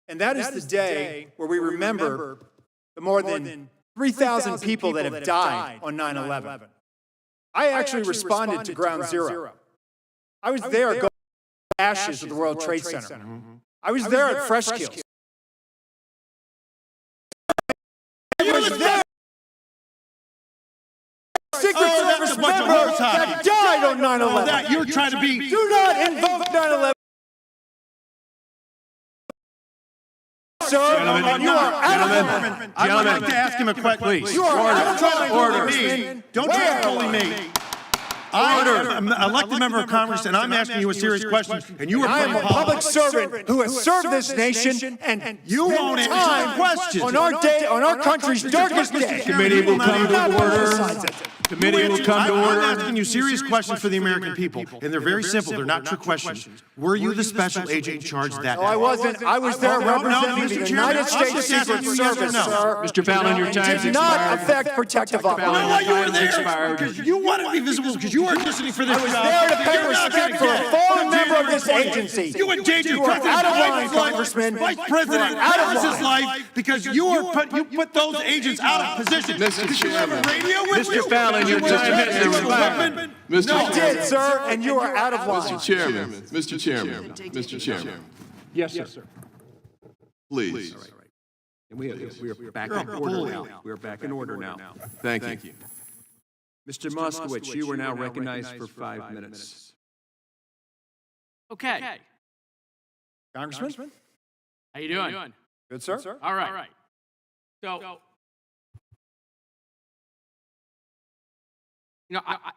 And that is the day where we remember the more than 3,000 people that have died on 9/11. I actually responded to Ground Zero. I was there going to the ashes of the World Trade Center. I was there at Fresh Kills. I was there. Secret Service a bunch of members horse hockey. that died on 9/11. That you're trying to be. Do not invoke 9/11. Sir, you are out of line. I would like to ask him a question, please. You are out of line. Don't try to bully me. I'm an elected member of Congress, and I'm asking you a serious question, and you are I am playing a public politics. servant who has served this nation, and You won't answer the question. on our day, on our country's darkest day. Committee will come to order. Committee will come to order. I'm asking you serious questions for the American people, and they're very simple. They're not trick questions. Were you the special agent in charge that No, I day? wasn't. I was there representing the United States Secret Service, sir. Mr. Fallon, your time's Did not expired. affect protective I know operations. why you were Time's there, expired. because you wanted to be visible, because you were auditioning for this I was job. there to pay You're not respect gonna for a get it. fallen On member of this January 20th, agency. You endangered You are President out of line, Biden's life, Congressman. Vice You President are out of Harris's line. life, because you put those agents out of position. Mr. Did you have a Chairman. radio with Mr. you? Fallon, your Did you time have has a expired. weapon? Mr. I Chairman. did, sir, and you are out of line. Mr. Chairman, Mr. Chairman, Mr. Chairman, Yes, sir. please. And we are back in order now. We are back in order now. Thank you. Mr. Moskowitz, you are now recognized for 5 minutes. Okay. Congressman? How you doing? Good, sir. All right. So,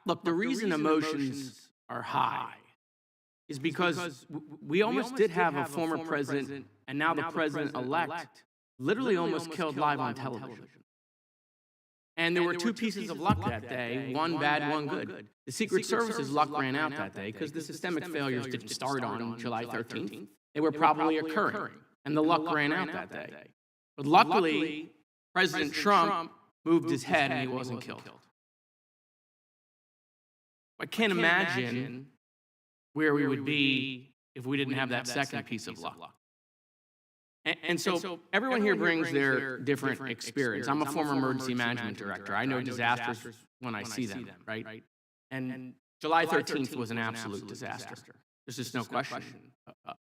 look, the reason emotions are high is because we almost did have a former president, and now the president-elect literally almost killed live on television. And there were two pieces of luck that day, one bad, one good. The Secret Service's luck ran out that day because the systemic failures didn't start on July 13th. They were probably occurring, and the luck ran out that day. But luckily, President Trump moved his head and he wasn't killed. I can't imagine where we would be if we didn't have that second piece of luck. And so everyone here brings their different experience. I'm a former emergency management director. I know disasters when I see them, right? And July 13th was an absolute disaster. There's just no question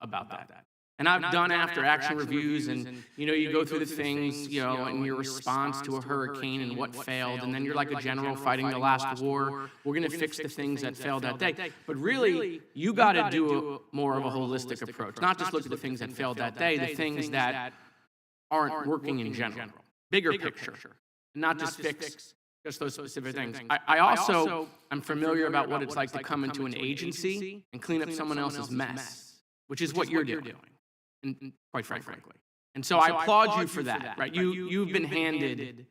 about that. And I've done after-action reviews, and, you go through the things, in your response to a hurricane and what failed, and then you're like a general fighting the last war. We're going to fix the things that failed that day. But really, you got to do more of a holistic approach, not just look at the things that failed that day, the things that aren't working in general. Bigger picture, not just fix just those specific things. I also am familiar about what it's like to come into an agency and clean up someone else's mess, which is what you're doing. And quite frankly. And so I applaud you for that, right? You've been handed,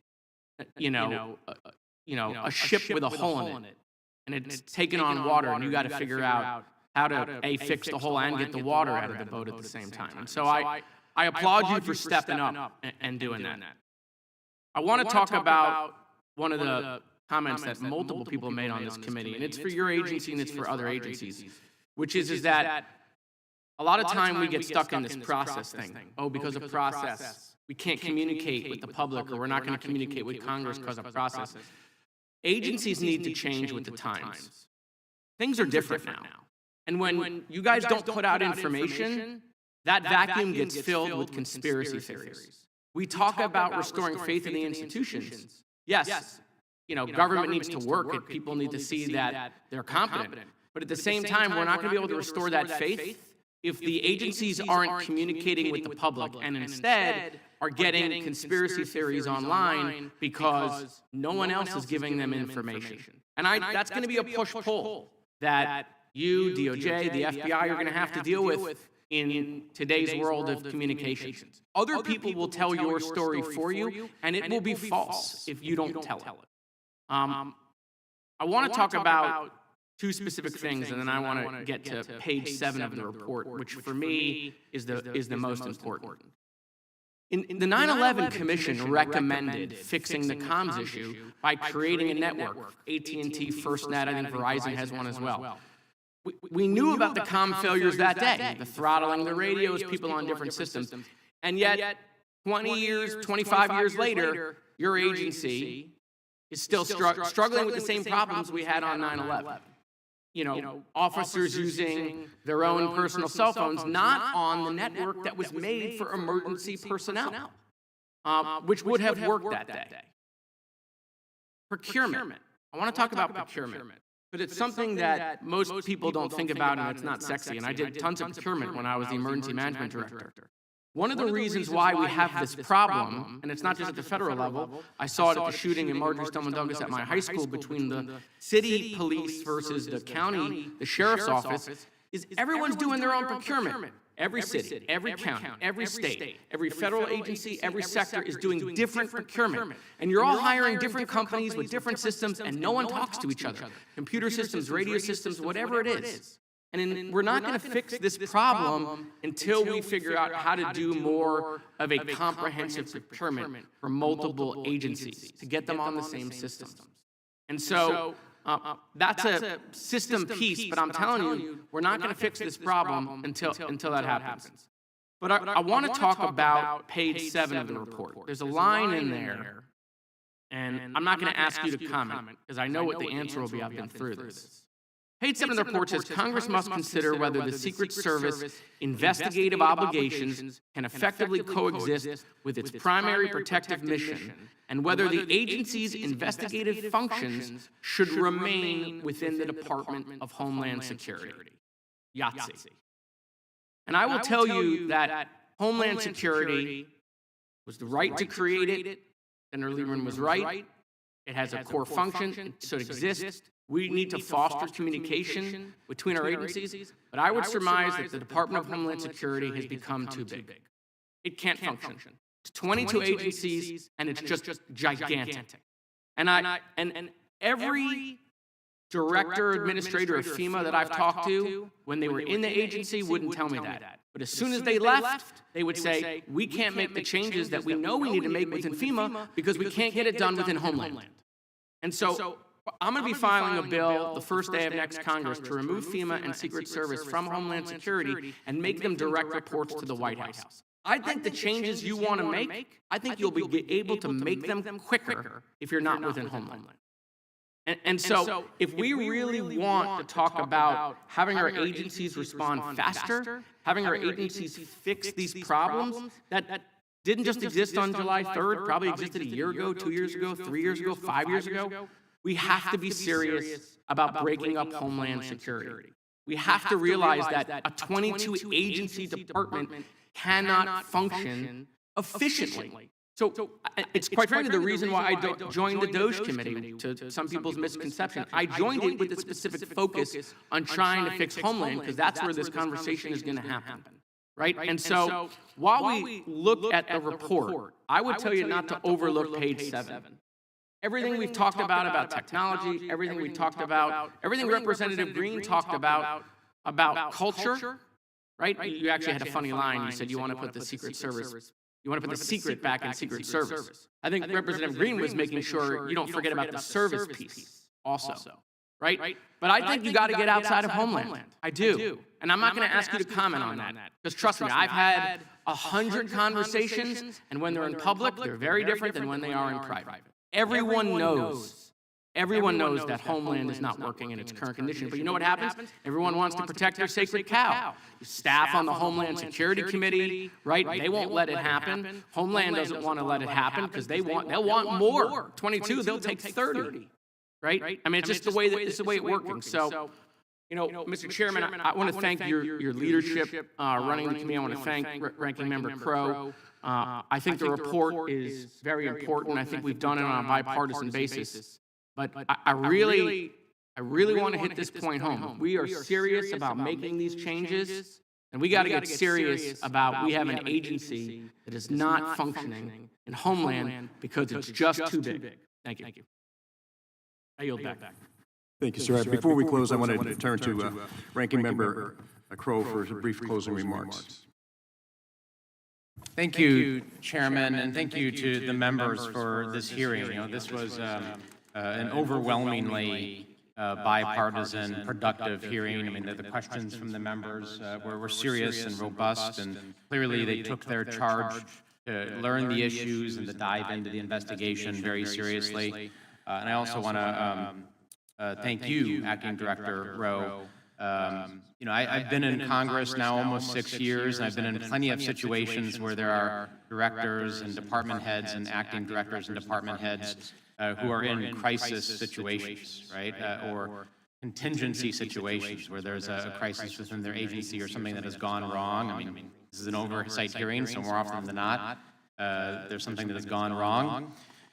a ship with a hole in it, and it's taken on water, and you got to figure out how to, A, fix the hole and get the water out of the boat at the same time. And so I applaud you for stepping up and doing that. I want to talk about one of the comments that multiple people made on this committee, and it's for your agency and it's for other agencies, which is that a lot of time we get stuck in this process thing. Oh, because of process, we can't communicate with the public, or we're not going to communicate with Congress because of process. Agencies need to change with the times. Things are different now. And when you guys don't put out information, that vacuum gets filled with conspiracy theories. We talk about restoring faith in the institutions. Yes, government needs to work, and people need to see that they're competent. But at the same time, we're not going to be able to restore that faith if the agencies aren't communicating with the public and instead are getting conspiracy theories online because no one else is giving them information. And that's going to be a push-pull that you, DOJ, the FBI are going to have to deal with in today's world of communications. Other people will tell your story for you, and it will be false if you don't tell it. I want to talk about two specific things, and then I want to get to page 7 of the report, which for me is the most important. The 9/11 Commission recommended fixing the comms issue by creating a network. AT&T, FirstNet, I think Verizon has one as well. We knew about the comm failures that day, the throttling the radios, people on different systems, and yet 20 years, 25 years later, your agency is still struggling with the same problems we had on 9/11. Officers using their own personal cell phones, not on the network that was made for emergency personnel, which would have worked that day. Procurement. I want to talk about procurement, but it's something that most people don't think about, and it's not sexy. And I did tons of procurement when I was the emergency management director. One of the reasons why we have this problem, and it's not just at the federal level, I saw it at the shooting in Marjorie Stoneman Douglas at my high school between the city police versus the county, the sheriff's office, is everyone's doing their own procurement. Every city, every county, every state, every federal agency, every sector is doing different procurement. And you're all hiring different companies with different systems, and no one talks to each other. Computer systems, radio systems, whatever it is. And we're not going to fix this problem until we figure out how to do more of a comprehensive procurement for multiple agencies to get them on the same systems. And so that's a system piece, but I'm telling you, we're not going to fix this problem until that happens. But I want to talk about page 7 of the report. There's a line in there, and I'm not going to ask you to comment, because I know what the answer will be. I've been through this. Page 7 of the report says, Congress must consider whether the Secret Service investigative obligations can effectively coexist with its primary protective mission, and whether the agency's investigative functions should remain within the Department of Homeland Security. Yahtzee. And I will tell you that Homeland Security was the right to create it. Senator Lieberman was right. It has a core function. It should exist. We need to foster communication between our agencies, but I would surmise that the Department of Homeland Security has become too big. It can't function. It's 22 agencies, and it's just gigantic. And every director, administrator of FEMA that I've talked to, when they were in the agency, wouldn't tell me that. But as soon as they left, they would say, we can't make the changes that we know we need to make within FEMA because we can't get it done within Homeland. And so I'm going to be filing a bill the first day of next Congress to remove FEMA and Secret Service from Homeland Security and make them direct reports to the White House. I think the changes you want to make, I think you'll be able to make them quicker if you're not within Homeland. And so if we really want to talk about having our agencies respond faster, having our agencies fix these problems that didn't just exist on July 3rd, probably existed a year ago, 2 years ago, 3 years ago, 5 years ago, we have to be serious about breaking up Homeland Security. We have to realize that a 22-agency department cannot function efficiently. So it's quite frankly the reason why I joined the DOJ committee, to some people's misconception. I joined it with a specific focus on trying to fix Homeland, because that's where this conversation is going to happen. Right? And so while we look at the report, I would tell you not to overlook page 7. Everything we've talked about technology, everything we talked about, everything Representative Green talked about culture, right? You actually had a funny line. You said you want to put the Secret Service, you want to put the secret back in Secret Service. I think Representative Green was making sure you don't forget about the service piece also, right? But I think you got to get outside of Homeland. I do. And I'm not going to ask you to comment on that, because trust me, I've had 100 conversations, and when they're in public, they're very different than when they are in private. Everyone knows that Homeland is not working in its current condition. But you know what happens? Everyone wants to protect their sacred cow. Staff on the Homeland Security Committee, right? They won't let it happen. Homeland doesn't want to let it happen because they'll want more. 22, they'll take 30, right? I mean, it's just the way it's working. So, you know, Mr. Chairman, I want to thank your leadership running the committee. I want to thank Ranking Member Crow. I think the report is very important. I think we've done it on a bipartisan basis. But I really want to hit this point home. We are serious about making these changes, and we got to get serious about we have an agency that is not functioning in Homeland because it's just too big. Thank you. I yield back. Thank you, sir. Before we close, I want to turn to Ranking Member Crow for brief closing remarks. Thank you, Chairman, and thank you to the members for this hearing. You know, this was an overwhelmingly bipartisan, productive hearing. I mean, the questions from the members were serious and robust, and clearly they took their charge to learn the issues and to dive into the investigation very seriously. And I also want to thank you, Acting Director Rowe. You know, I've been in Congress now almost 6 years, and I've been in plenty of situations where there are directors and department heads and acting directors and department heads who are in crisis situations, right? Or contingency situations where there's a crisis within their agency or something that has gone wrong. I mean, this is an oversight hearing, so more often than not, there's something that has gone wrong.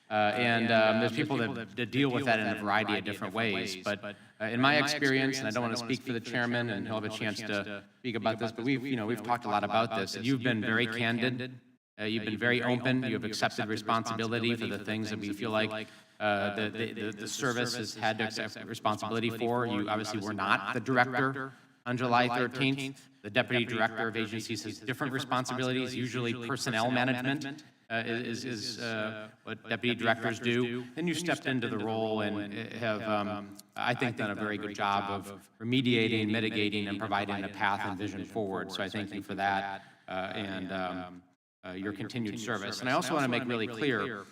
There's people that deal with that in a variety of different ways. But in my experience, and I don't want to speak for the chairman, and he'll have a chance to speak about this, but we've talked a lot about this. And you've been very candid. You've been very open. You have accepted responsibility for the things that we feel like the service has had to accept responsibility for. You obviously were not the director on July 13th. The deputy director of agencies has different responsibilities, usually personnel management. Is what deputy directors do. Then you stepped into the role and have, I think, done a very good job of remediating, mitigating, and providing a path and vision forward. So I thank you for that and your continued service. And I also want to make really clear,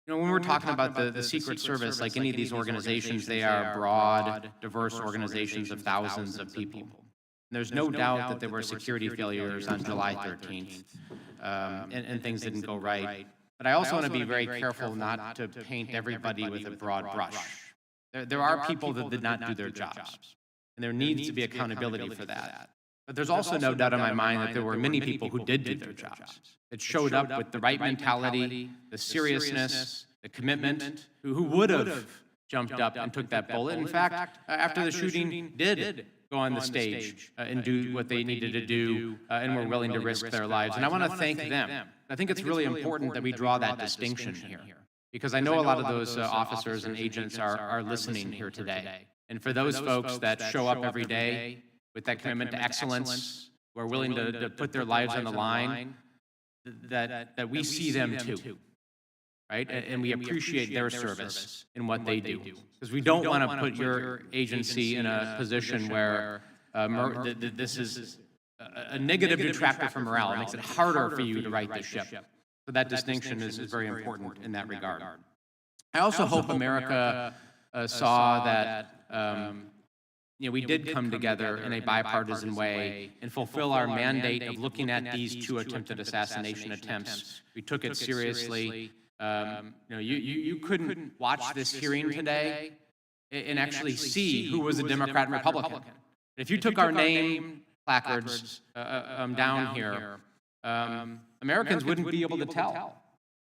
when we're talking about the Secret Service, like any of these organizations, they are broad, diverse organizations of thousands of people. And there's no doubt that there were security failures on July 13th. And things didn't go right. But I also want to be very careful not to paint everybody with a broad brush. There are people that did not do their jobs, and there needs to be accountability for that. But there's also no doubt in my mind that there were many people who did do their jobs, that showed up with the right mentality, the seriousness, the commitment, who would have jumped up and took that bullet. In fact, after the shooting, did go on the stage and do what they needed to do and were willing to risk their lives. And I want to thank them. I think it's really important that we draw that distinction here, because I know a lot of those officers and agents are listening here today. And for those folks that show up every day with that commitment to excellence, who are willing to put their lives on the line, that we see them too. Right? And we appreciate their service in what they do. Because we don't want to put your agency in a position where this is a negative detractor from morale. It makes it harder for you to right the ship. So that distinction is very important in that regard. I also hope America saw that we did come together in a bipartisan way and fulfill our mandate of looking at these two attempted assassination attempts. We took it seriously. You couldn't watch this hearing today and actually see who was a Democrat and Republican. If you took our name placards down here, Americans wouldn't be able to tell,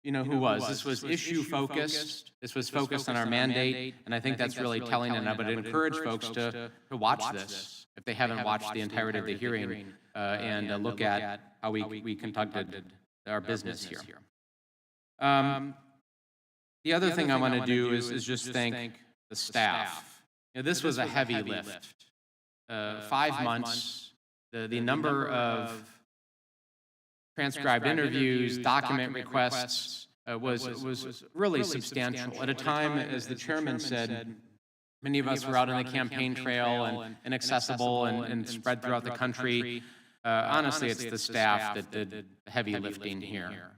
who was. This was issue focused. This was focused on our mandate, and I think that's really telling. And I would encourage folks to watch this if they haven't watched the entirety of the hearing and look at how we conducted our business here. The other thing I want to do is just thank the staff. This was a heavy lift. 5 months, the number of transcribed interviews, document requests was really substantial. At a time, as the chairman said, many of us were out on the campaign trail and inaccessible and spread throughout the country. Honestly, it's the staff that did the heavy lifting here.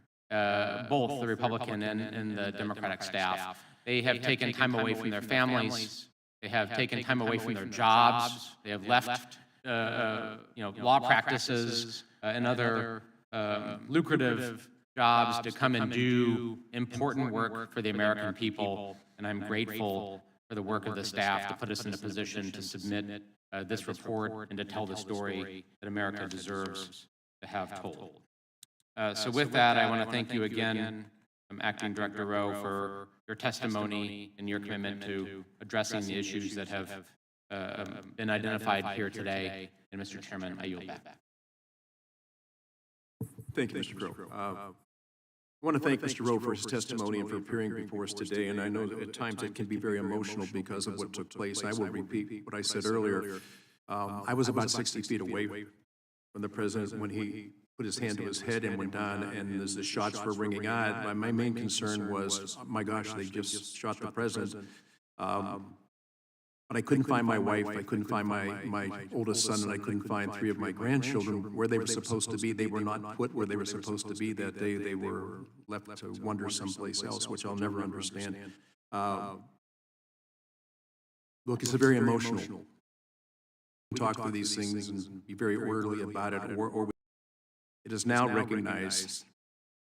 Both the Republican and the Democratic staff. They have taken time away from their families. They have taken time away from their jobs. They have left, law practices and other lucrative jobs to come and do important work for the American people. And I'm grateful for the work of the staff to put us in a position to submit this report and to tell the story that America deserves to have told. So with that, I want to thank you again, Acting Director Rowe, for your testimony and your commitment to addressing the issues that have been identified here today. And Mr. Chairman, I yield back. Thank you, Mr. Crow. I want to thank Mr. Rowe for his testimony and for appearing before us today. And I know that at times it can be very emotional because of what took place. I will repeat what I said earlier. I was about 60 feet away from the president when he put his hand to his head and went down, and as the shots were ringing out, my main concern was, my gosh, they just shot the president. But I couldn't find my wife, I couldn't find my oldest son, and I couldn't find 3 of my grandchildren where they were supposed to be. They were not put where they were supposed to be that day. They were left to wander someplace else, which I'll never understand. Look, it's very emotional. We talk through these things and be very orderly about it, or it is now recognized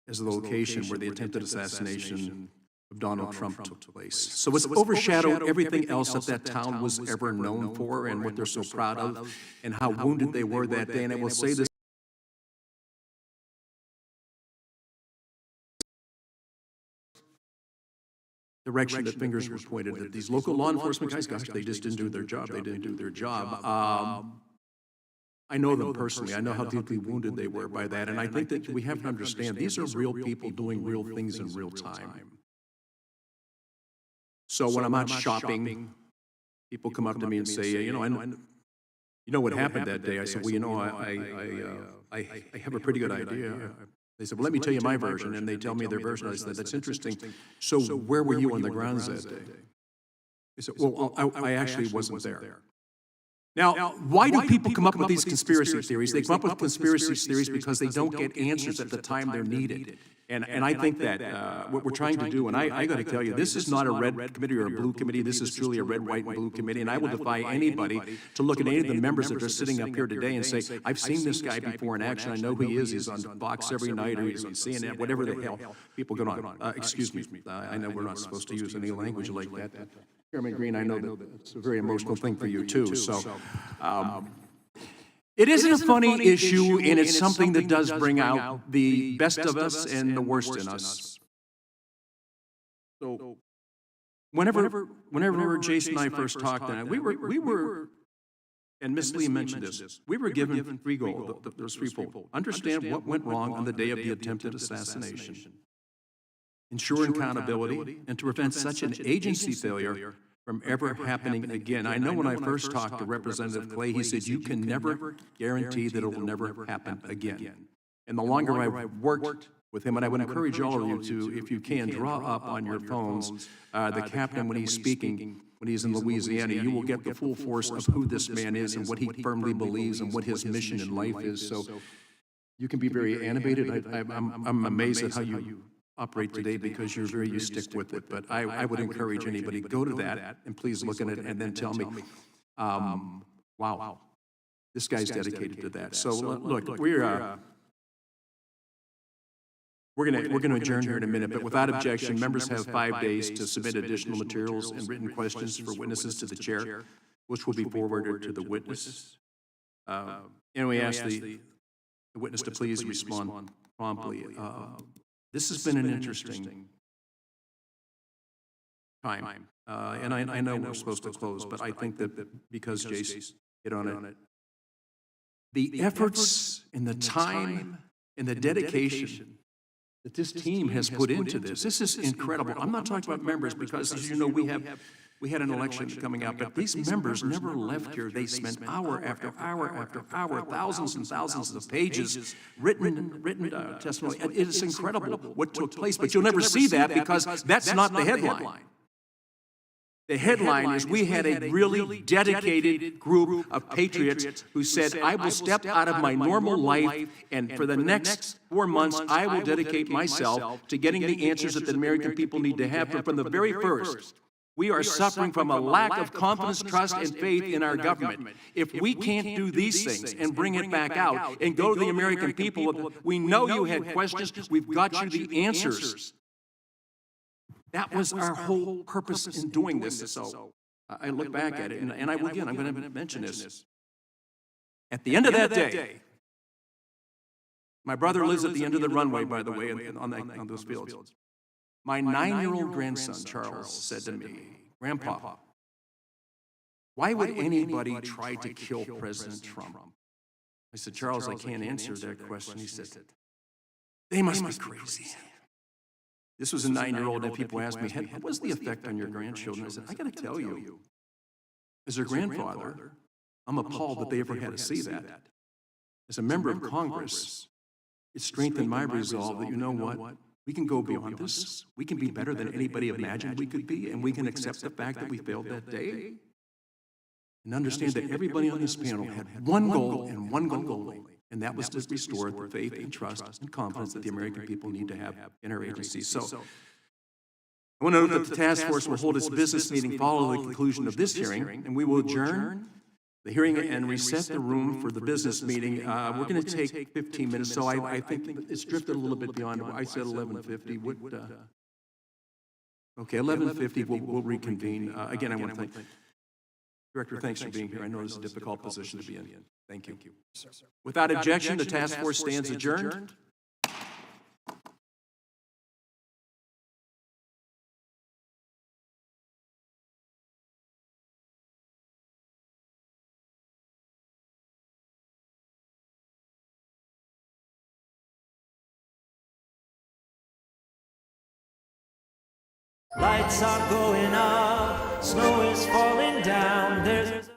as the location where the attempted assassination of Donald Trump took place. So it's overshadowed everything else that that town was ever known for and what they're so proud of and how wounded they were that day. And I will say this. Direction that fingers were pointed at these local law enforcement guys, gosh, they just didn't do their job. They didn't do their job. I know them personally. I know how deeply wounded they were by that. And I think that we have to understand these are real people doing real things in real time. So when I'm out shopping, people come up to me and say, you know what happened that day? I said, well, you know, I have a pretty good idea. They said, well, let me tell you my version. And they tell me their version. I said, that's interesting. So where were you on the grounds that day? They said, well, I actually wasn't there. Now, why do people come up with these conspiracy theories? They come up with conspiracy theories because they don't get answers at the time they're needed. And I think that what we're trying to do, and I got to tell you, this is not a red committee or a blue committee. This is truly a red, white, and blue committee. And I will defy anybody to look at any of the members that are sitting up here today and say, I've seen this guy before in action. I know who he is. He's on Fox every night, or he's on CNN, whatever the hell people go on. Excuse me. I know we're not supposed to use any language like that. Chairman Green, I know that it's a very emotional thing for you, too. So it isn't a funny issue, and it's something that does bring out the best of us and the worst in us. So whenever Jason and I first talked, we were, and Ms. Lee mentioned this, we were given three goals. There's threefold. Understand what went wrong on the day of the attempted assassination. Ensure accountability, and to prevent such an agency failure from ever happening again. I know when I first talked to Representative Clay, he said, you can never guarantee that it will never happen again. And the longer I've worked with him, and I would encourage all of you to, if you can, draw up on your phones the captain when he's speaking, when he's in Louisiana. You will get the full force of who this man is and what he firmly believes and what his mission in life is. So you can be very animated. I'm amazed at how you operate today because you're very, you stick with it. But I would encourage anybody, go to that and please look at it and then tell me, wow, this guy's dedicated to that. So look, we're going to adjourn here in a minute, but without objection, members have 5 days to submit additional materials and written questions for witnesses to the chair, which will be forwarded to the witness. And we ask the witness to please respond promptly. This has been an interesting time, and I know we're supposed to close, but I think that because Jason hit on it, the efforts and the time and the dedication that this team has put into this is incredible. I'm not talking about members because, as you know, we had an election coming up, but these members never left here. They spent hour after hour after hour, thousands and thousands of pages, written testimony. It is incredible what took place, but you'll never see that because that's not the headline. The headline is we had a really dedicated group of patriots who said, I will step out of my normal life, and for the next 4 months, I will dedicate myself to getting the answers that the American people need to have. From the very first, we are suffering from a lack of confidence, trust, and faith in our government. If we can't do these things and bring it back out and go to the American people, we know you had questions, we've got you the answers. That was our whole purpose in doing this. So I look back at it, and I'm going to mention this. At the end of that day, my brother lives at the end of the runway, by the way, on those fields. My 9-year-old grandson, Charles, said to me, Grandpa, why would anybody try to kill President Trump? I said, Charles, I can't answer that question. He said, they must be crazy. This was a 9-year-old, and people asked me, what was the effect on your grandchildren? I said, I got to tell you, as their grandfather, I'm appalled that they ever had to see that. As a member of Congress, it strengthened my resolve that, you know what, we can go beyond this. We can be better than anybody imagined we could be, and we can accept the fact that we failed that day. And understand that everybody on this panel had one goal and one goal only. And that was to restore the faith and trust and confidence that the American people need to have in our agencies. So I want to note that the task force will hold its business meeting following the conclusion of this hearing, and we will adjourn the hearing and reset the room for the business meeting. We're going to take 15 minutes, so I think it's drifted a little bit beyond. I said 11:50. Okay, 11:50, we'll reconvene. Again, I want to thank, Director, thanks for being here. I know it's a difficult position to be in. Thank you. Without objection, the task force stands adjourned. Lights are going up, snow is falling down, there's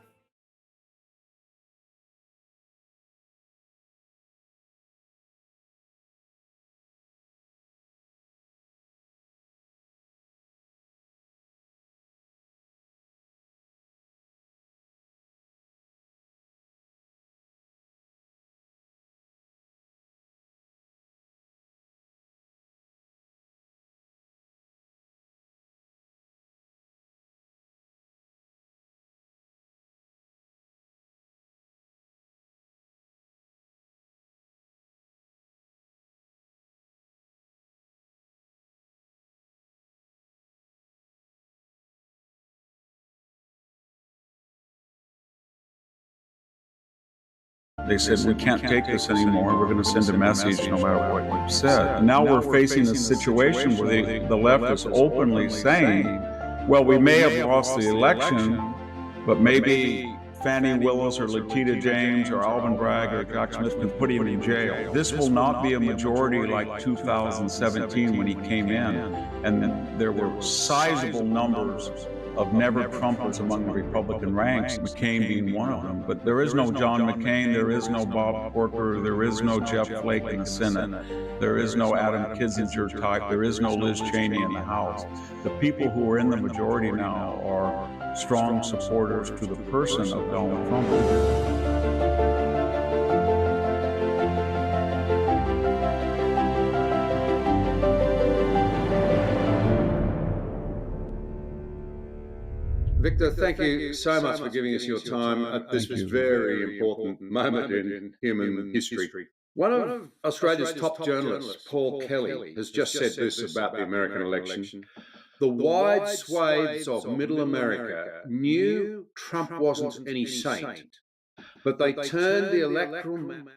They said, we can't take this anymore. We're going to send a message no matter what you've said. And now we're facing a situation where the left is openly saying, well, we may have lost the election, but maybe Fannie Willis or Letitia James or Alvin Bragg or Jack Smith can put him in jail. This will not be a majority like 2017 when he came in. And there were sizable numbers of never-Trumpers among the Republican ranks, McCain being one of them. But there is no John McCain, there is no Bob Corker, there is no Jeff Flake in the Senate, there is no Adam Kinzinger type, there is no Liz Cheney in the House. The people who are in the majority now are strong supporters to the person of Donald Trump. Victor, thank you so much for giving us your time. This was a very important moment in human history. One of Australia's top journalists, Paul Kelly, has just said this about the American election. The wide swathes of middle America knew Trump wasn't any saint, but they turned the electoral map